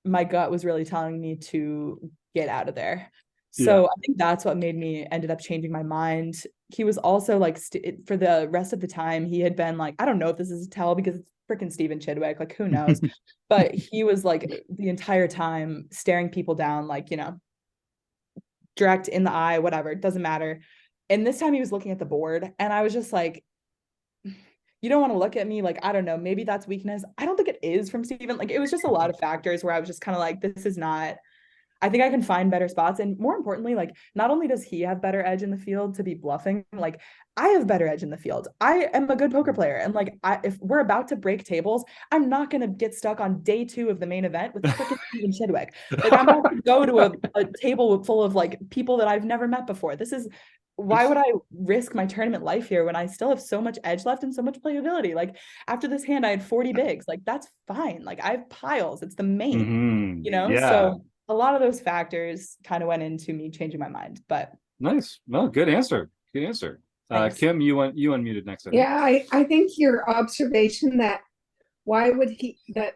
my gut was really telling me to get out of there. So I think that's what made me ended up changing my mind. He was also like for the rest of the time he had been like, I don't know if this is a tell because it's freaking Stephen Chidwick, like who knows. But he was like the entire time staring people down, like, you know, direct in the eye, whatever, it doesn't matter. And this time he was looking at the board and I was just like, you don't want to look at me, like, I don't know, maybe that's weakness. I don't think it is from Stephen. Like, it was just a lot of factors where I was just kind of like, this is not, I think I can find better spots. And more importantly, like, not only does he have better edge in the field to be bluffing, like I have better edge in the field. I am a good poker player. And like, if we're about to break tables, I'm not going to get stuck on day 2 of the main event with freaking Stephen Chidwick. Like, I'm not going to go to a table full of like people that I've never met before. Why would I risk my tournament life here when I still have so much edge left and so much playability? Like, after this hand, I had 40 bigs. Like, that's fine. Like, I have piles. It's the main, you know? Yeah. So a lot of those factors kind of went into me changing my mind, but. Nice. Well, good answer. Good answer. Kim, you unmuted next. Yeah, I think your observation that that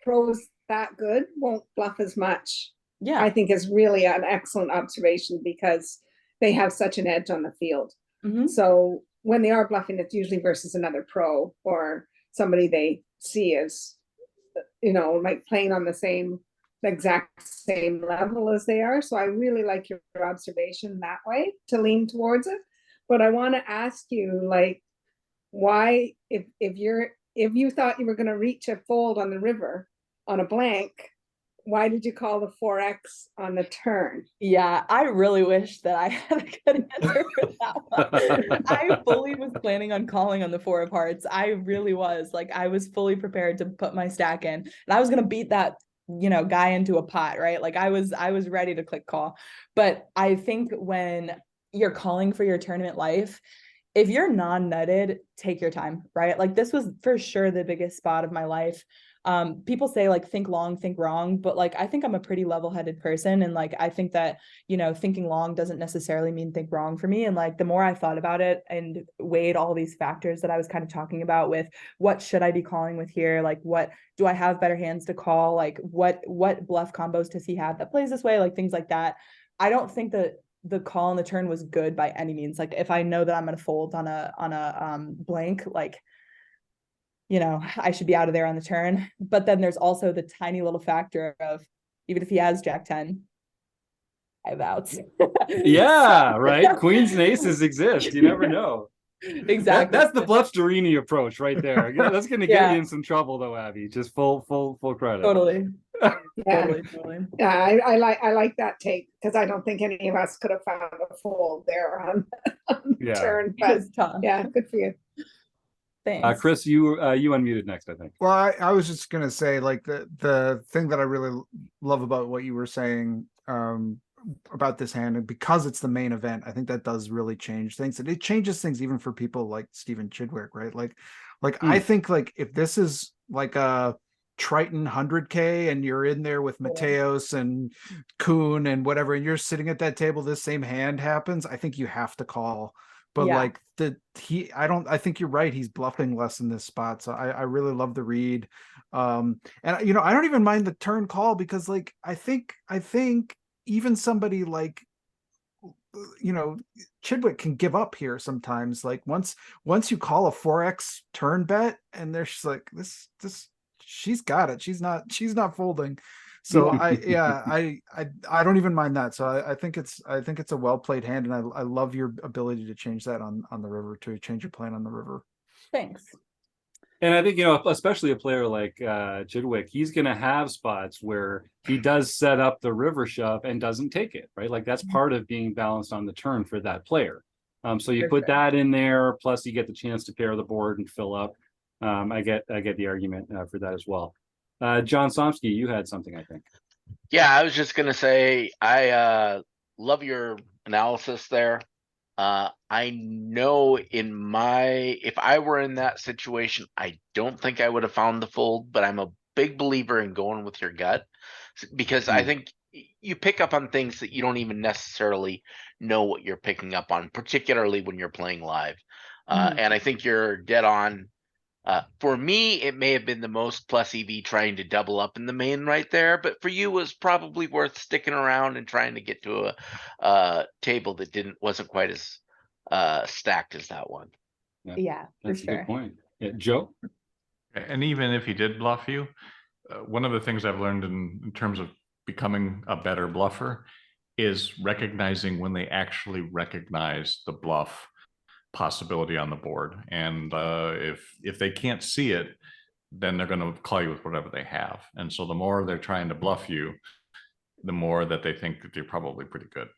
pros that good won't bluff as much. Yeah. I think is really an excellent observation because they have such an edge on the field. So when they are bluffing, it's usually versus another pro or somebody they see as, you know, like playing on the exact same level as they are. So I really like your observation that way to lean towards it. But I want to ask you, like, why, if you thought you were going to reach a fold on the river on a blank, why did you call the 4x on the turn? Yeah, I really wish that I had a good answer for that one. I fully was planning on calling on the 4 of hearts. I really was. Like, I was fully prepared to put my stack in, and I was gonna beat that, guy into a pot, right? Like, I was ready to click call. But I think when you're calling for your tournament life, if you're non-nutted, take your time, right? Like, this was for sure the biggest spot of my life. People say, like, think long, think wrong, but like, I think I'm a pretty level-headed person, and like, I think that, thinking long doesn't necessarily mean think wrong for me. And like, the more I thought about it and weighed all these factors that I was kind of talking about with what should I be calling with here, like, what do I have better hands to call, like what bluff combos does he have that plays this way, like things like that. I don't think that the call on the turn was good by any means. Like, if I know that I'm going to fold on a blank, like, I should be out of there on the turn. But then there's also the tiny little factor of, even if he has Jack 10, I have outs. Yeah, right. Queens and aces exist. You never know. Exactly. That's the Bluff Storini approach right there. That's going to get Yeah. you in some trouble though, Abby. Just full credit. Totally. Yeah. Totally. Yeah, I like that take, because I don't think any of us could have found a fold there on the Yeah. turn. It But was tough. yeah, good for you. Thanks. Chris, you unmuted next, I think. Well, I was just gonna say, like, the thing that I really love about what you were saying about this hand, and because it's the main event, I think that does really change things. And it changes things even for people like Stephen Chidwick, right? Like I think, like, if this is like a Triton 100K and you're in there with Mateos and Kuhn and whatever, and you're sitting at that table, this same hand happens, I think you have to call. But Yeah. like I think you're right. He's bluffing less in this spot. So I really love the read. And I don't even mind the turn call, because like, I think even somebody like, Chidwick can give up here sometimes. Like, once you call a 4x turn bet and they're just like, this she's got it. She's not folding. So I don't even mind that. So I think it's a well played hand, and I love your ability to change that on the river, to change your plan on the river. Thanks. And I think, especially a player like Chidwick, he's going to have spots where he does set up the river shove and doesn't take it, right? Like, that's part of being balanced on the turn for that player. So you put that in there, plus you get the chance to pair the board and fill up. I get the argument for that as well. John Somsky, you had something, I think. Yeah, I was just gonna say, I love your analysis there. I know if I were in that situation, I don't think I would have found the fold, but I'm a big believer in going with your gut, because I think you pick up on things that you don't even necessarily know what you're picking up on, particularly when you're playing live. And I think you're dead on. For me, it may have been the most plus EV trying to double up in the main right there, but for you, it was probably worth sticking around and trying to get to a table that wasn't quite as stacked as that one. Yeah, That's for a sure. good point. Yeah, Joe? And even if he did bluff you, one of the things I've learned in terms of becoming a better bluffer is recognizing when they actually recognize the bluff possibility on the board. And if they can't see it, then they're going to call you with whatever they have. And so the more they're trying to bluff you, the more that they think that you're probably pretty good.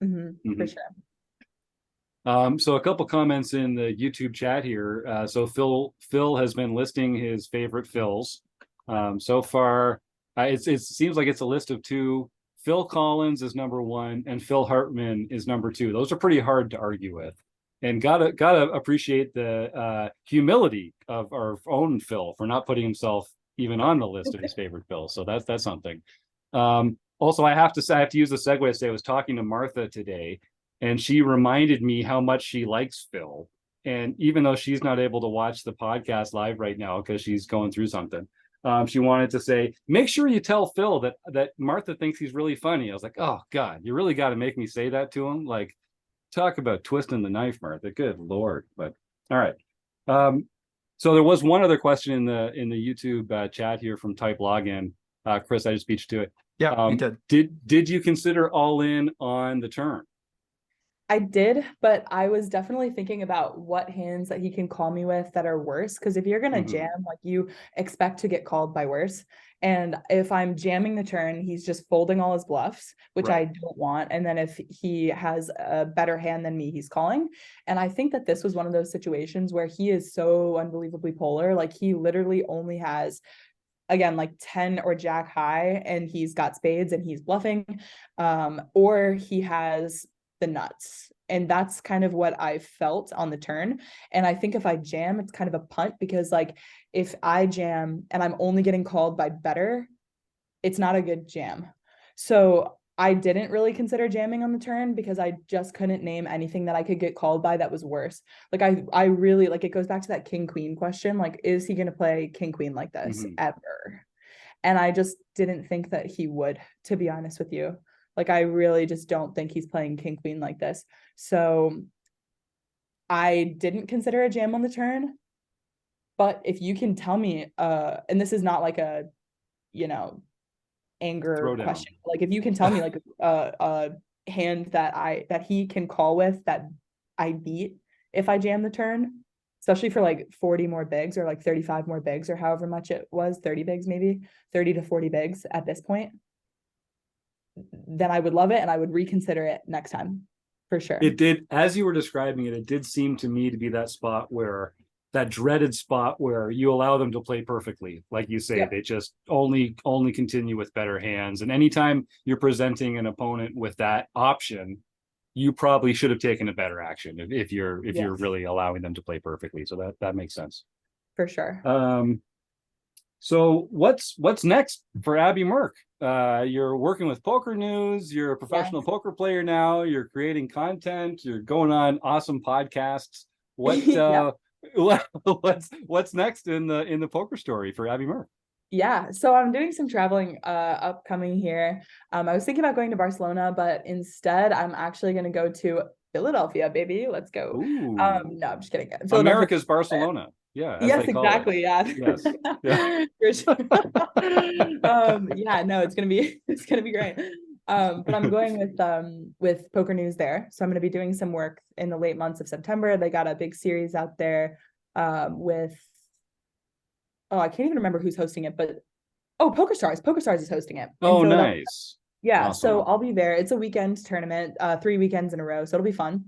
For sure. So a couple comments in the YouTube chat here. So Phil has been listing his favorite Phils. So far, it seems like it's a list of 2. Phil Collins is number 1, and Phil Hartman is number 2. Those are pretty hard to argue with. And gotta appreciate the humility of our own Phil for not putting himself even on the list of his favorite Phils. So that's something. Also, I have to use the segue to say I was talking to Martha today, and she reminded me how much she likes Phil. And even though she's not able to watch the podcast live right now because she's going through something, she wanted to say, make sure you tell Phil that Martha thinks he's really funny. I was like, oh God, you really got to make me say that to him? Like, talk about twisting the knife, Martha. Good Lord. But all right. So there was one other question in the YouTube chat here from Type Login. Chris, I just beat you to it. Yeah, you did. Did you consider all in on the turn? I did, but I was definitely thinking about what hands that he can call me with that are worse. Because if you're gonna jam, like you expect to get called by worse. And if I'm jamming the turn, he's just folding all his bluffs, which I don't want. And then if he has a better hand than me, he's calling. And I think that this was one of those situations where he is so unbelievably polar. Like he literally only has, again, like 10 or jack high, and he's got spades and he's bluffing, or he has the nuts. And that's kind of what I felt on the turn. And I think if I jam, it's kind of a punt, because like if I jam and I'm only getting called by better, it's not a good jam. So I didn't really consider jamming on the turn because I just couldn't name anything that I could get called by that was worse. Like I really, like, it goes back to that king queen question. Like, is he going to play king queen like this ever? And I just didn't think that he would, to be honest with you. Like, I really just don't think he's playing king queen like this. So I didn't consider a jam on the turn. But if you can tell me, and this is not like a, you know, anger question. Like, if you can tell me like a hand that he can call with that I beat if I jam the turn, especially for like 40 more bigs or like 35 more bigs or however much it was, 30 bigs, maybe 30 to 40 bigs at this point, then I would love it and I would reconsider it next time for sure. It did, as you were describing it, it did seem to me to be that spot where, that dreaded spot where you allow them to play perfectly. Like you say, they just only continue with better hands. And anytime you're presenting an opponent with that option, you probably should have taken a better action if you're really allowing them to play perfectly. So that makes sense. For sure. So what's next for Abby Merk? You're working with Poker News, you're a professional poker player now, you're creating content, you're going on awesome podcasts. What's next in the poker story for Abby Merk? Yeah, so I'm doing some traveling upcoming here. I was thinking about going to Barcelona, but instead I'm actually going to go to Philadelphia, baby. Let's go. No, I'm just kidding. America's Barcelona. Yeah. Yes, exactly. Yeah. Yes. Yeah. For sure. Yeah, no, it's gonna be great. But I'm going with Poker News there. So I'm going to be doing some work in the late months of September. They got a big series out there with, I can't even remember who's hosting it, but Poker Stars is hosting it. Oh, nice. Yeah, awesome. So I'll be there. It's a weekend tournament, 3 weekends in a row, so it'll be fun.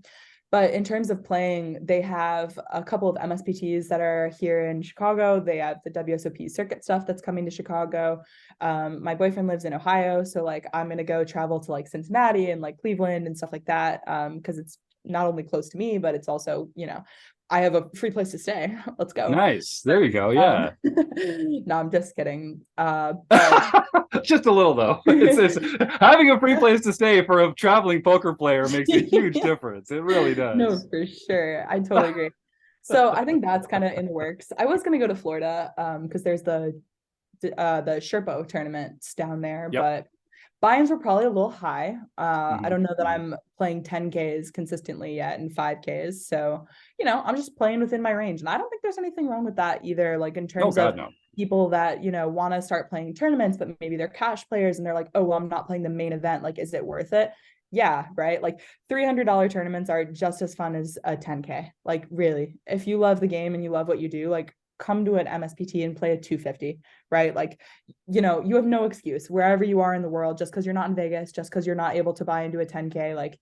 But in terms of playing, they have a couple of MSPTs that are here in Chicago. They have the WSOP circuit stuff that's coming to Chicago. My boyfriend lives in Ohio, so like I'm gonna go travel to like Cincinnati and like Cleveland and stuff like that, because it's not only close to me, but it's also, I have a free place to stay. Let's go. Nice. There you go. Yeah. No, I'm just kidding. Just a little though. It's having a free place to stay for a traveling poker player makes a huge difference. It really does. No, for sure. I totally agree. So I think that's kind of in the works. I was going to go to Florida because there's the Sherpo tournaments down there, but buy-ins were probably a little high. I don't know that I'm playing 10Ks consistently yet and 5Ks. So, I'm just playing within my range. And I don't think there's anything wrong with that either. Like in terms of people that, want to start playing tournaments, but maybe they're cash players and they're like, oh, well, I'm not playing the main event. Like, is it worth it? Yeah, right. Like $300 tournaments are just as fun as a 10K. Like really, if you love the game and you love what you do, like come to an MSPT and play a 250, right? Like, you have no excuse wherever you are in the world, just because you're not in Vegas, just because you're not able to buy into a 10K. Like,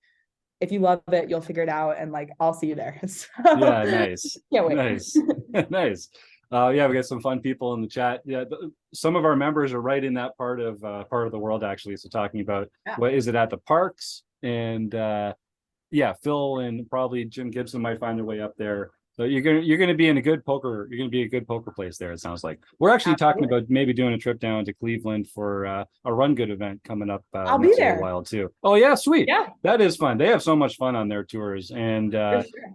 if you love it, you'll figure it out. And like, I'll see you there. So, yeah, nice. Can't wait. Nice. Nice. Yeah, we got some fun people in the chat. Yeah, some of our members are right in that part of the world actually. So talking about what is it at the parks, and Phil and probably Jim Gibson might find their way up there. So you're gonna be in a good poker. You're gonna be a good poker place there. It sounds like we're actually talking about maybe doing a trip down to Cleveland for a Run Good event coming up. I'll be there. A while too. Oh yeah, sweet. Yeah, that is fun. They have so much fun on their tours, and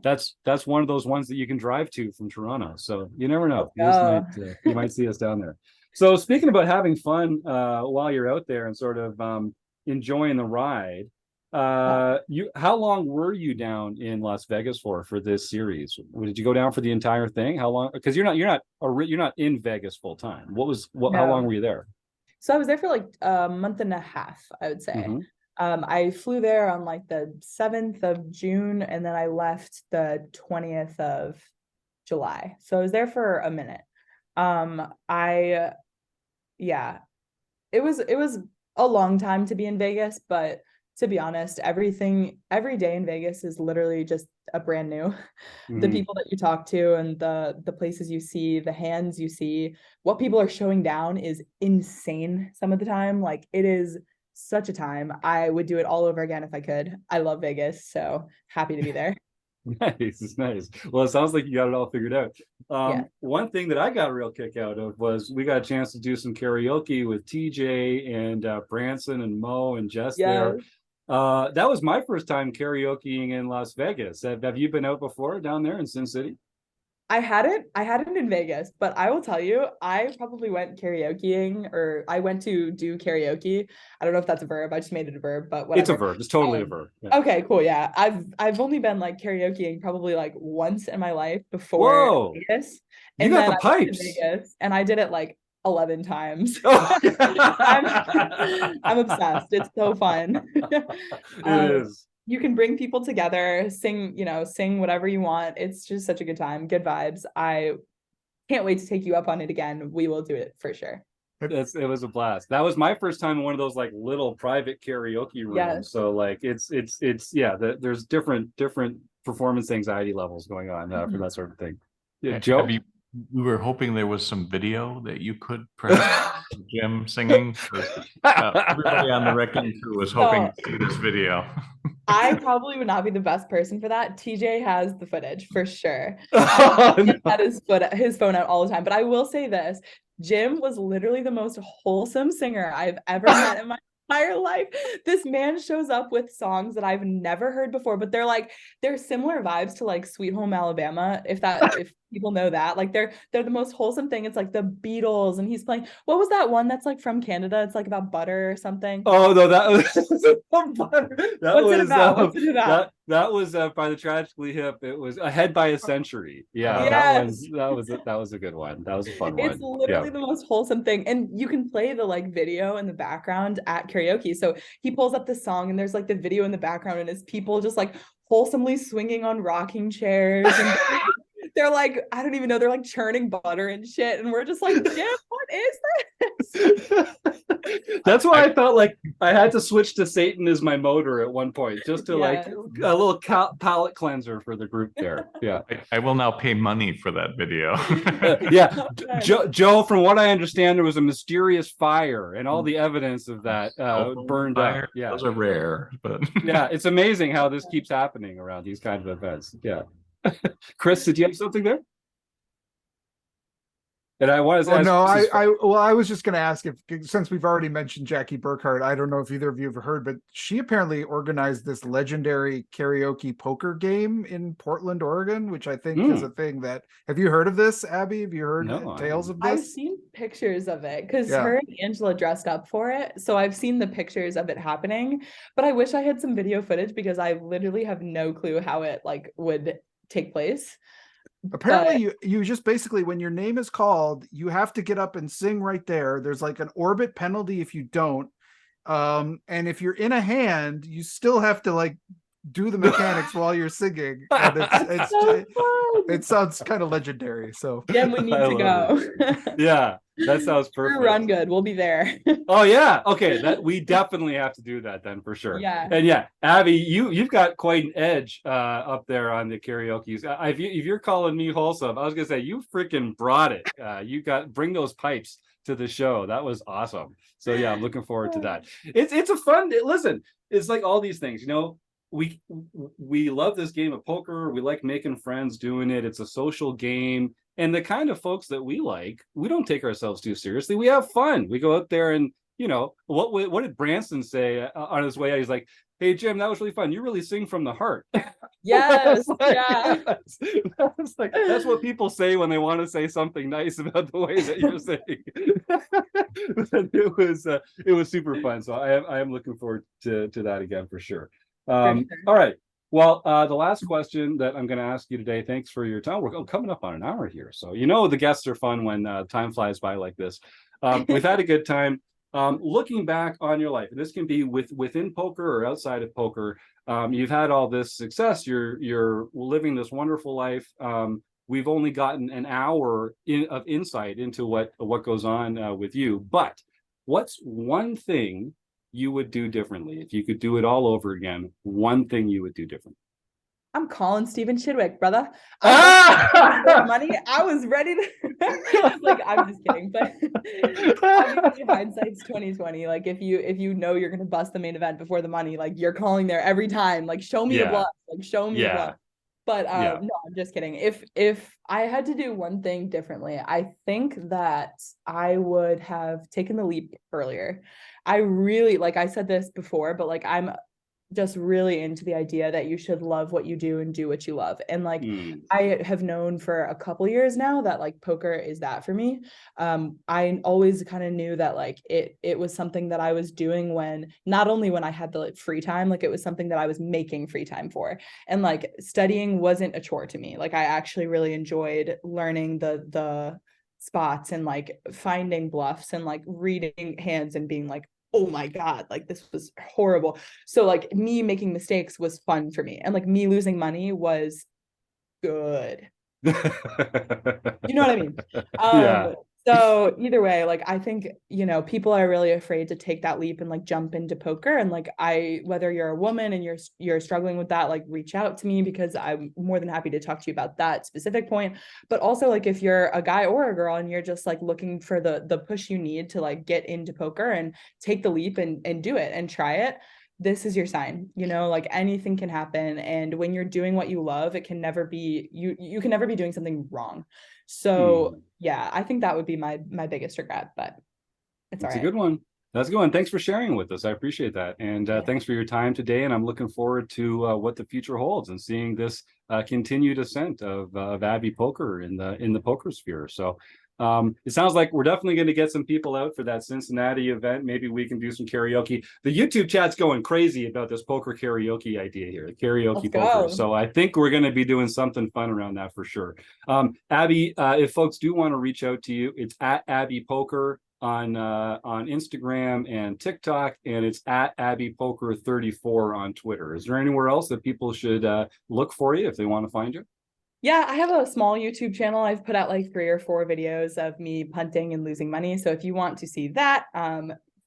that's one of those ones that you can drive to from Toronto. So you never know. You might see us down there. So speaking about having fun while you're out there and sort of enjoying the ride. How long were you down in Las Vegas for this series? Did you go down for the entire thing? How long? Because you're not in Vegas full time. How long were you there? So I was there for like a month and a half, I would say. I flew there on like the 7th of June, and then I left the 20th of July. So I was there for a minute. Yeah, it was a long time to be in Vegas, but to be honest, every day in Vegas is literally just a brand new. The people that you talk to and the places you see, the hands you see, what people are showing down is insane some of the time. Like, it is such a time. I would do it all over again if I could. I love Vegas, so happy to be there. Nice, nice. Well, it sounds like you got it all figured out. Yeah. One thing that I got a real kick out of was we got a chance to do some karaoke with TJ and Branson and Mo and Jess there. That was my first time karaokeing in Las Vegas. Have you been out before down there in Sin City? I hadn't in Vegas, but I will tell you, I probably went karaokeing, or I went to do karaoke. I don't know if that's a verb. I just made it a verb, but whatever. It's a verb. It's totally a verb. Yeah. Okay, cool. Yeah. I've only been like karaokeing probably like once in my life before Vegas. And you got the pipes. Vegas, and I did it like 11 times. Oh. I'm obsessed. It's so fun. It is. You can bring people together, sing whatever you want. It's just such a good time, good vibes. I can't wait to take you up on it again. We will do it for sure. It was a blast. That was my first time in one of those like little private karaoke rooms. Yes. So like it's there's different performance anxiety levels going on for that sort of thing. Yeah, Joe, we were hoping there was some video that you could perhaps Jim singing. Everybody on the RECing Crew was hoping to see this video. I probably would not be the best person for that. TJ has the footage for sure. Had his phone out all the time. But I will say this: Jim was literally the most wholesome singer I've ever met in my entire life. This man shows up with songs that I've never heard before, but they're similar vibes to like Sweet Home Alabama, if people know that. Like they're the most wholesome thing. It's like the Beatles, and he's playing, what was that one that's like from Canada? It's like about butter or something. Oh no, that was butter. That was by the Tragically Hip. It was Ahead by a Century. Yeah, yes. that was a good one. That was a fun one. It's literally the most wholesome thing, and you can play the like video in the background at karaoke. So he pulls up the song, and there's like the video in the background, and it's people just like wholesomely swinging on rocking chairs, and they're like, I don't even know, they're like churning butter and shit, and we're just like, Jim, what is this? That's why I felt like I had to switch to Satan as my motor at one point, just to like a little palate cleanser for the group there. Yeah, I will now pay money for that video. Joe, from what I understand, there was a mysterious fire, and all the evidence of that burned out. Yeah, those are rare, but yeah, it's amazing how this keeps happening around these kinds of events. Yeah. Chris, did you have something there? And I was I was just going to ask if, since we've already mentioned Jackie Burkhart, I don't know if either of you have heard, but she apparently organized this legendary karaoke poker game in Portland, Oregon, which I think is a thing that, have you heard of this, Abby? Have you heard tales of this? I've seen pictures of it because her and Angela dressed up for it. So I've seen the pictures of it happening, but I wish I had some video footage because I literally have no clue how it like would take place. Apparently you just basically, when your name is called, you have to get up and sing right there. There's like an orbit penalty if you don't, and if you're in a hand, you still have to like do the mechanics while you're singing, and it sounds kind of legendary. So then we need to go. Yeah, that sounds perfect. Run good, we'll be there. Oh yeah, okay, that we definitely have to do that then for sure. Yeah. And yeah, Abby, you've got quite an edge up there on the karaoke's. If you're calling me wholesome, I was gonna say you freaking brought it. You bring those pipes to the show. That was awesome. So yeah, I'm looking forward to that. It's a fun. Listen, it's like all these things, you know. We love this game of poker. We like making friends doing it. It's a social game. And the kind of folks that we like, we don't take ourselves too seriously. We have fun. We go out there and, you know, what did Branson say on his way out? He's like, hey, Jim, that was really fun. You really sing from the heart. Yes. That's what people say when they want to say something nice about the way that you're saying. It was super fun. So I am looking forward to that again for sure. All right. Well, the last question that I'm going to ask you today, thanks for your time. We're coming up on an hour here. So, you know, the guests are fun when time flies by like this. We've had a good time. Looking back on your life, and this can be within poker or outside of poker, you've had all this success. You're living this wonderful life. We've only gotten an hour of insight into what goes on with you. But what's one thing you would do differently if you could do it all over again? One thing you would do different. I'm calling Stephen Chidwick, brother. Money. I was ready to like, I'm just kidding, but obviously hindsight's 2020. Like if you know you're gonna bust the main event before the money, like you're calling there every time. Like show me a bluff. Like show me a bluff. But no, I'm just kidding. If I had to do one thing differently, I think that I would have taken the leap earlier. I really, like I said this before, but like I'm just really into the idea that you should love what you do and do what you love. And like I have known for a couple years now that like poker is that for me. I always kind of knew that like it was something that I was doing when, not only when I had the free time, like it was something that I was making free time for. And like studying wasn't a chore to me. Like I actually really enjoyed learning the spots and like finding bluffs and like reading hands and being like, oh my God, like this was horrible. So like me making mistakes was fun for me. And like me losing money was good. You know what I mean? So either way, like I think, you know, people are really afraid to take that leap and like jump into poker. And like whether you're a woman and you're struggling with that, like reach out to me because I'm more than happy to talk to you about that specific point. But also like if you're a guy or a girl and you're just like looking for the push you need to like get into poker and take the leap and do it and try it, this is your sign. You know, like anything can happen. And when you're doing what you love, it can never be, you can never be doing something wrong. So yeah, I think that would be my biggest regret, but it's all right. That's a good one. That's a good one. Thanks for sharing with us. I appreciate that. And thanks for your time today. And I'm looking forward to what the future holds and seeing this continued ascent of Abby Poker in the poker sphere. So it sounds like we're definitely going to get some people out for that Cincinnati event. Maybe we can do some karaoke. The YouTube chat's going crazy about this poker karaoke idea here, karaoke poker. So I think we're going to be doing something fun around that for sure. Abby, if folks do want to reach out to you, it's at Abby Poker on Instagram and TikTok, and it's at Abby Poker 34 on Twitter. Is there anywhere else that people should look for you if they want to find you? Yeah, I have a small YouTube channel. I've put out like 3 or 4 videos of me punting and losing money. So if you want to see that,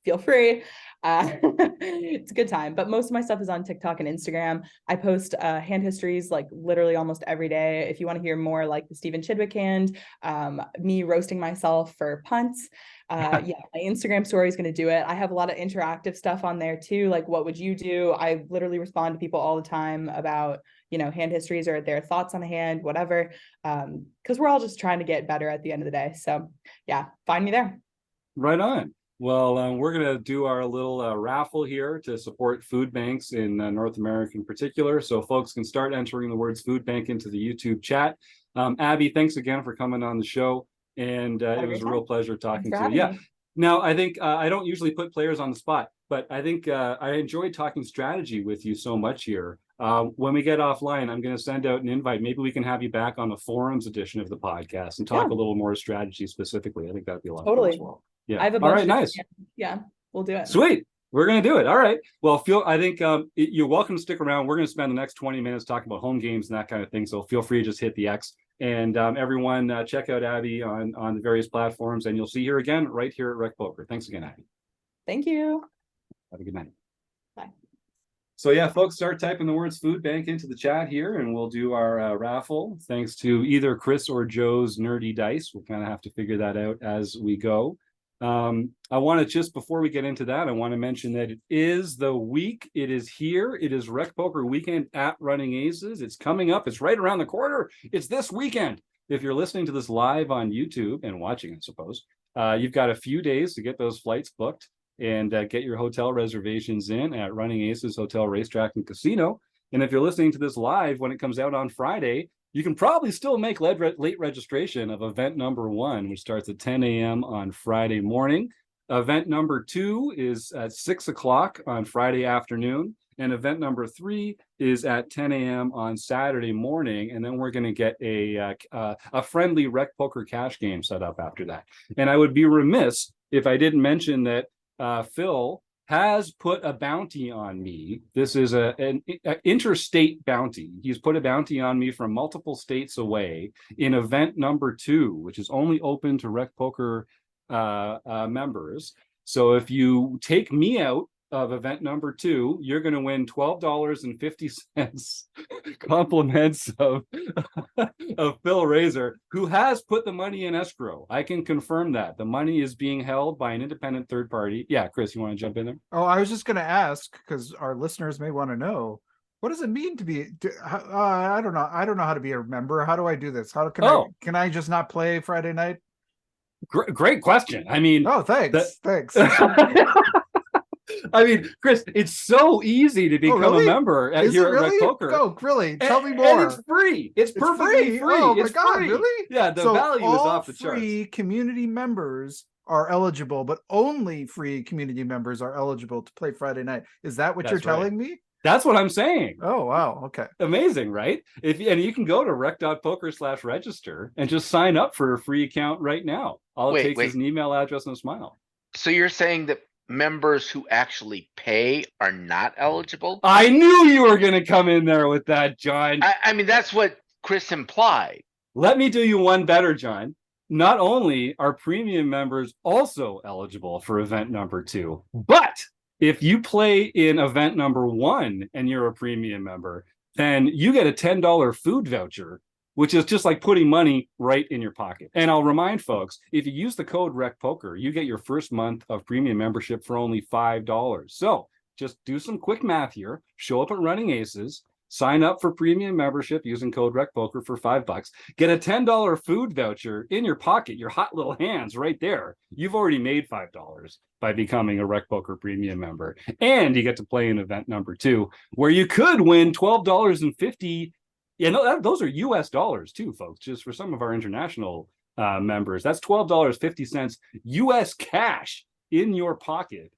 feel free. It's a good time. But most of my stuff is on TikTok and Instagram. I post hand histories like literally almost every day. If you want to hear more like the Stephen Chidwick hand, me roasting myself for punts. Yeah, my Instagram story is going to do it. I have a lot of interactive stuff on there too. Like, what would you do? I literally respond to people all the time about, you know, hand histories or their thoughts on a hand, whatever. Because we're all just trying to get better at the end of the day. So yeah, find me there. Right on. Well, we're going to do our little raffle here to support food banks in North America in particular. So folks can start entering the words food bank into the YouTube chat. Abby, thanks again for coming on the show. And it was a real pleasure talking to you. Yeah. Now, I think I don't usually put players on the spot, but I think I enjoyed talking strategy with you so much here. When we get offline, I'm going to send out an invite. Maybe we can have you back on the forums edition of the podcast and talk a little more strategy specifically. I think that'd be a lot of fun as well. Yeah. I have a bunch. All right, nice. Yeah, we'll do it. Sweet. We're going to do it. All right. Well, I think you're welcome to stick around. We're going to spend the next 20 minutes talking about home games and that kind of thing. So feel free to just hit the X. And everyone, check out Abby on the various platforms, and you'll see her again right here at RecPoker. Thanks again, Abby. Thank you. Have a good night. Bye. So yeah, folks, start typing the words food bank into the chat here, and we'll do our raffle. Thanks to either Chris or Joe's nerdy dice. We'll kind of have to figure that out as we go. I want to just, before we get into that, I want to mention that it is the week. It is here. It is RecPoker weekend at Running Aces. It's coming up. It's right around the corner. It's this weekend. If you're listening to this live on YouTube and watching, I suppose, you've got a few days to get those flights booked and get your hotel reservations in at Running Aces Hotel, Racetrack, and Casino. And if you're listening to this live when it comes out on Friday, you can probably still make late registration of event number 1, which starts at 10 a.m. on Friday morning. Event number 2 is at 6 o'clock on Friday afternoon. And event number 3 is at 10 a.m. on Saturday morning. And then we're going to get a friendly RecPoker cash game set up after that. And I would be remiss if I didn't mention that Phil has put a bounty on me. This is an interstate bounty. He's put a bounty on me from multiple states away in event number 2, which is only open to RecPoker members. So if you take me out of event number 2, you're going to win $12.50 compliments of Phil Razor, who has put the money in escrow. I can confirm that the money is being held by an independent third party. Yeah, Chris, you want to jump in there? Oh, I was just going to ask, because our listeners may want to know, what does it mean to be? I don't know. I don't know how to be a member. How do I do this? How can I just not play Friday night? Great question. I mean, oh, thanks. Thanks. I mean, Chris, it's so easy to become a member here at RecPoker. Oh, really? Tell me more. And it's free. It's perfectly free. Oh my it's God, free. really? Yeah, the value is off the charts. Free community members are eligible, but only free community members are eligible to play Friday night. Is that what you're telling me? That's what I'm saying. Oh, wow. Okay. Amazing, right? And you can go to rec.poker/register and just sign up for a free account right now. All it takes is an email address and a smile. So you're saying that members who actually pay are not eligible? I knew you were going to come in there with that, John. I mean, that's what Chris implied. Let me do you one better, John. Not only are premium members also eligible for event number 2, but if you play in event number 1 and you're a premium member, then you get a $10 food voucher, which is just like putting money right in your pocket. And I'll remind folks, if you use the code RecPoker, you get your first month of premium membership for only $5. So just do some quick math here, show up at Running Aces, sign up for premium membership using code RecPoker for $5, get a $10 food voucher in your pocket, your hot little hands right there. You've already made $5 by becoming a RecPoker premium member. And you get to play in event number 2, where you could win $12.50. Yeah, no, those are US dollars too, folks, just for some of our international members. That's $12.50 US cash in your pocket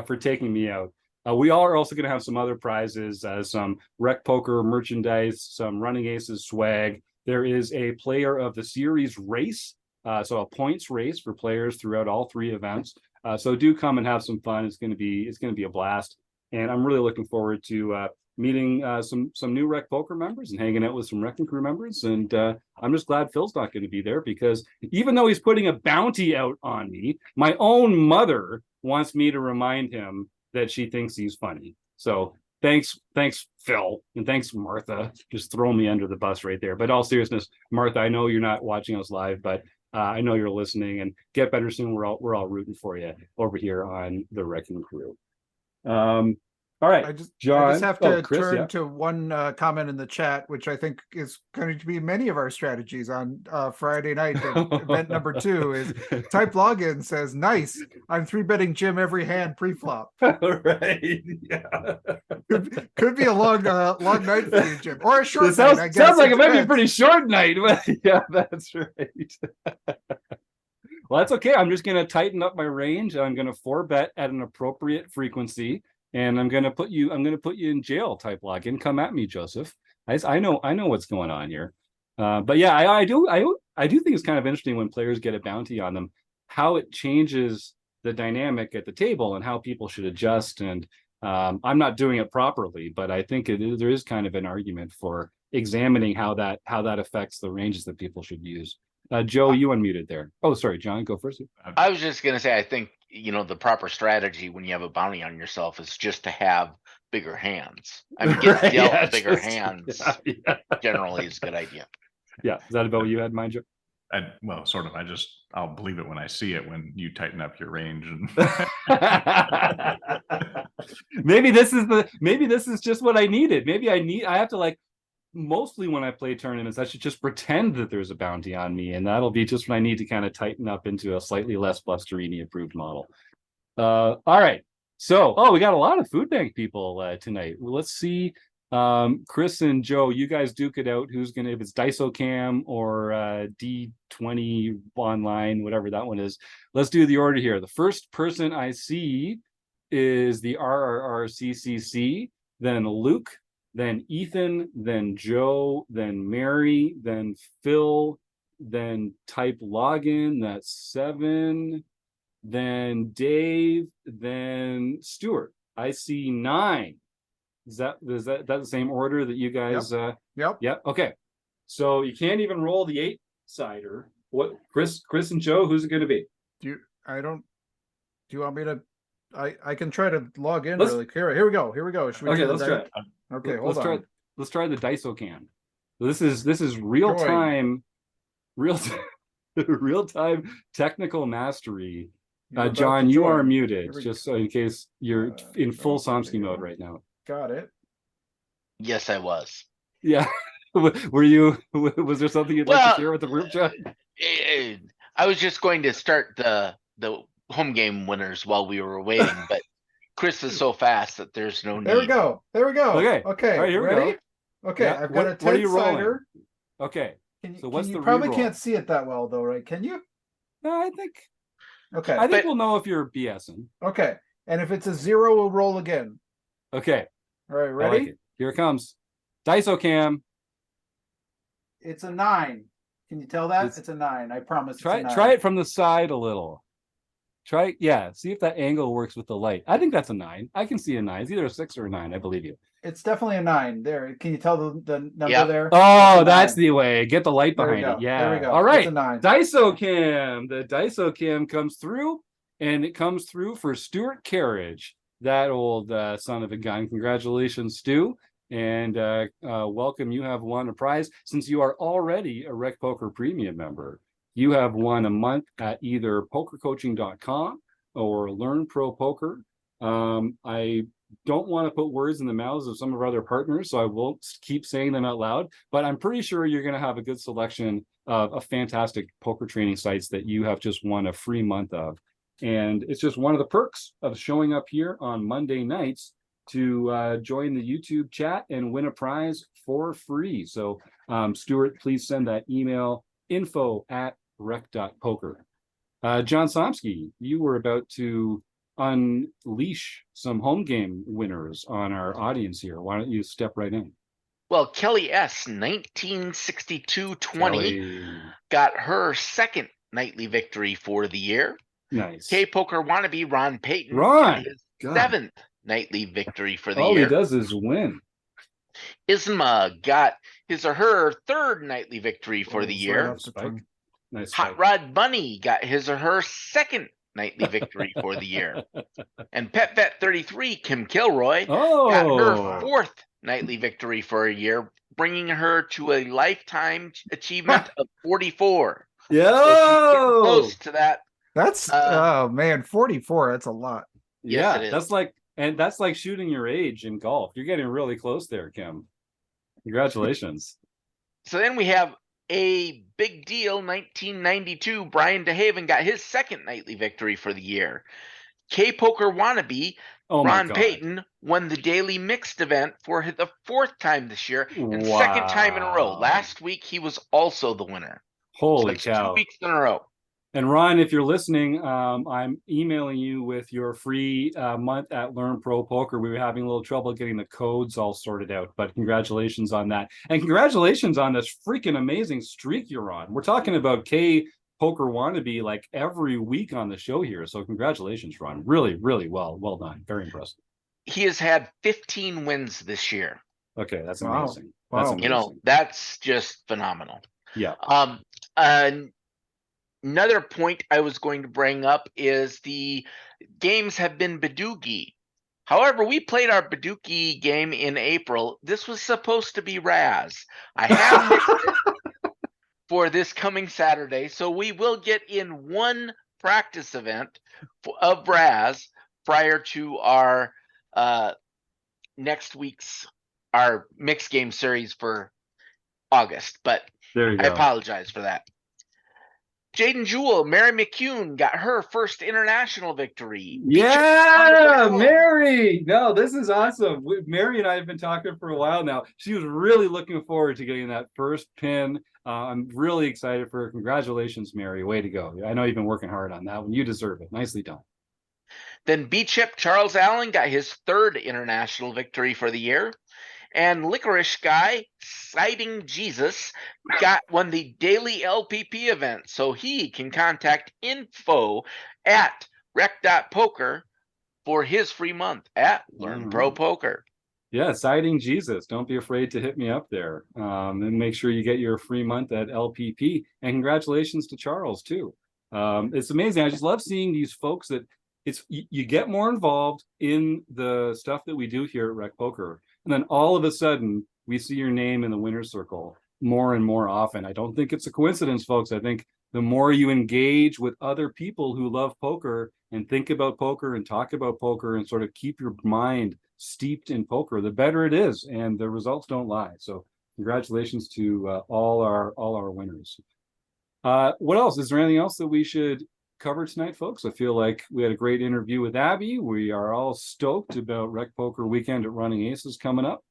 for taking me out. We are also going to have some other prizes, some RecPoker merchandise, some Running Aces swag. There is a player of the series race, so a points race for players throughout all 3 events. So do come and have some fun. It's going to be a blast, and I'm really looking forward to meeting some new RecPoker members and hanging out with some Rec'ing Crew members. And I'm just glad Phil's not going to be there, because even though he's putting a bounty out on me, my own mother wants me to remind him that she thinks he's funny. So thanks, Phil, and thanks, Martha. Just throw me under the bus right there. But all seriousness, Martha, I know you're not watching us live, but I know you're listening, and get better soon. We're all rooting for you over here on the Rec'ing Crew. All right, I just John. have to Chris, turn to one comment in the chat, which I think is going to be many of our strategies on Friday night. Event number 2 is type login says, "Nice, I'm 3-betting Jim every hand pre-flop." Right? Yeah. Could be a long night for you, Jim, or a short night. I guess sounds like it might be a pretty short night. Yeah, that's right. Well, that's okay. I'm just going to tighten up my range. I'm going to 4-bet at an appropriate frequency. And I'm going to put you in jail type login. Come at me, Joseph. I know what's going on here. But yeah, I do think it's kind of interesting when players get a bounty on them, how it changes the dynamic at the table and how people should adjust. And I'm not doing it properly, but I think there is kind of an argument for examining how that affects the ranges that people should use. Joe, you unmuted there. Oh, sorry, John, go first. I was just going to say, I think, the proper strategy when you have a bounty on yourself is just to have bigger hands. I mean, get dealt bigger hands generally is a good idea. Yeah. Is that about what you had in mind, Joe? Well, sort of. I'll believe it when I see it, when you tighten up your range. And maybe this is just what I needed. Maybe I have to, mostly when I play tournaments, I should just pretend that there's a bounty on me, and that'll be just what I need to kind of tighten up into a slightly less Blusterini approved model. All right. So, we got a lot of food bank people tonight. Well, let's see. Chris and Joe, you guys duke it out. Who's gonna, if it's DiceOcam or D20 online, whatever that one is. Let's do the order here. The first person I see is the RRRCCC, then Luke, then Ethan, then Joe, then Mary, then Phil, then type login, that's 7, then Dave, then Stuart. I see 9. Is that the same order that you guys? Yep. Yep. Okay. So you can't even roll the 8-sider. What, Chris and Joe? Who's it going to be? Do you want me to? I can try to log in really. Here we go. Should we? Okay, do the let's dice? try it. Okay, hold on. Let's try the Dicocam. This is real time, real time technical mastery. You're about John, to you are join. muted, just so in case you're in full Somsky mode right now. Got it. Yes, I was. Yeah. Were you? Was there something you'd like to share with the group, John? I was just going to start the home game winners while we were waiting, but Chris is so fast that there's no need. There we go. Okay. Okay. All right, here we ready? go. Okay, Yeah. I've got a What are you 10-sider. Okay. So what's you the probably reroll? can't see it that well though, right? Can you? I think Okay. we'll know if you're BSing. Okay. And if it's a 0, we'll roll again. Okay. All right, I ready? like it. Here it comes. Dicocam. It's a 9. Can you tell that? It's a 9. I promise. Try it's a 9. try it from the side a little. See if that angle works with the light. I think that's a 9. I can see a 9. It's either a 6 or a 9. I believe you. It's definitely a 9. There. Can you tell the number Yep. there? Oh, That's that's the way. Get the light There we behind it. go. Yeah. There we go. All right. It's a 9. Dicocam. The Dicocam comes through, and it comes through for Stuart Carriage. That old son of a gun. Congratulations, Stu. And welcome. You have won a prize. Since you are already a RecPoker Premium member, you have won a month at either pokercoaching.com or Learn Pro Poker. I don't want to put words in the mouths of some of our other partners, so I won't keep saying them out loud, but I'm pretty sure you're going to have a good selection of a fantastic poker training sites that you have just won a free month of. And it's just one of the perks of showing up here on Monday nights to join the YouTube chat and win a prize for free. So Stuart, please send that email info@rec.poker. John Somsky, you were about to unleash some home game winners on our audience here. Why don't you step right in? Well, Kelly S. 1962-20 got her second nightly victory for the year. Nice. K-Poker wannabe Ron Payton Ron, got his 7th nightly victory for the all year. he does is win. Isma got his or her 3rd nightly victory for the year. Nice. Hot Rod Bunny got his or her 2nd nightly victory for the year. And PetVet33 Kim Kilroy got her 4th nightly victory for a year, bringing her to a lifetime achievement of 44. Yeah, so close to that. That's oh man, 44. That's a lot. Yeah, yes, that's like shooting your age in golf. You're getting really close there, Kim. Congratulations. So then we have a big deal. 1992, Brian DeHaven got his 2nd nightly victory for the year. K-Poker wannabe Ron Payton won the daily mixed event for the 4th time this year and 2nd time in a row. Last week he was also the winner. Holy so cow! 2 weeks in a row. And Ron, if you're listening, I'm emailing you with your free month at Learn Pro Poker. We were having a little trouble getting the codes all sorted out, but congratulations on that. And congratulations on this freaking amazing streak you're on. We're talking about K-Poker wannabe like every week on the show here. So congratulations, Ron. Really, really well done. Very impressive. He has had 15 wins this year. Okay, that's amazing. Wow. That's amazing. You know, that's just phenomenal. Yeah. Another point I was going to bring up is the games have been Badoogie. However, we played our Badoogie game in April. This was supposed to be Raz. I have mixed it for this coming Saturday, so we will get in one practice event of Raz prior to our next week's our mixed game series for August. But there you go. I apologize for that. Jaden Jewell, Mary McCune got her 1st international victory. Yeah, Mary. No, this is awesome. Mary and I have been talking for a while now. She was really looking forward to getting that first pin. I'm really excited for her. Congratulations, Mary. Way to go. I know you've been working hard on that one. You deserve it. Nicely done. Then B-Chip Charles Allen got his 3rd international victory for the year. And Licorice Guy, Citing Jesus, won the daily LPP event. So he can contact info at rec.poker for his free month at Learn Pro Poker. Yeah, citing Jesus. Don't be afraid to hit me up there. And make sure you get your free month at LPP. And congratulations to Charles too. It's amazing. I just love seeing these folks that you get more involved in the stuff that we do here at Rec Poker, and then all of a sudden we see your name in the winner's circle more and more often. I don't think it's a coincidence, folks. I think the more you engage with other people who love poker and think about poker and talk about poker and sort of keep your mind steeped in poker, the better it is, and the results don't lie. So congratulations to all our winners. What else? Is there anything else that we should cover tonight, folks? I feel like we had a great interview with Abby. We are all stoked about Rec Poker Weekend at Running Aces coming up.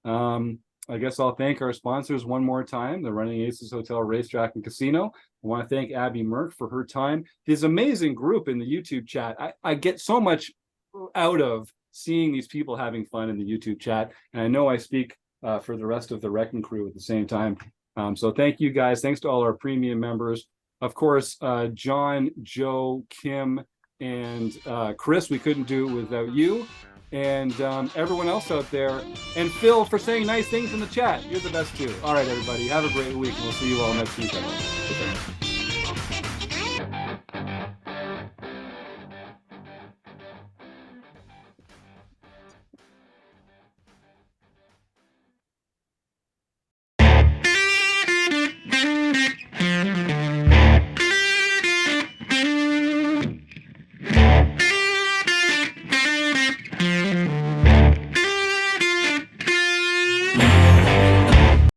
I guess I'll thank our sponsors one more time, the Running Aces Hotel, Racetrack, and Casino. I want to thank Abby Merk for her time. This amazing group in the YouTube chat. I get so much out of seeing these people having fun in the YouTube chat. And I know I speak for the rest of the RECing Crew at the same time. So thank you guys. Thanks to all our premium members. Of course, John, Joe, Kim, and Chris, we couldn't do it without you. And everyone else out there. And Phil for saying nice things in the chat. You're the best too. All right, everybody. Have a great week. We'll see you all next week.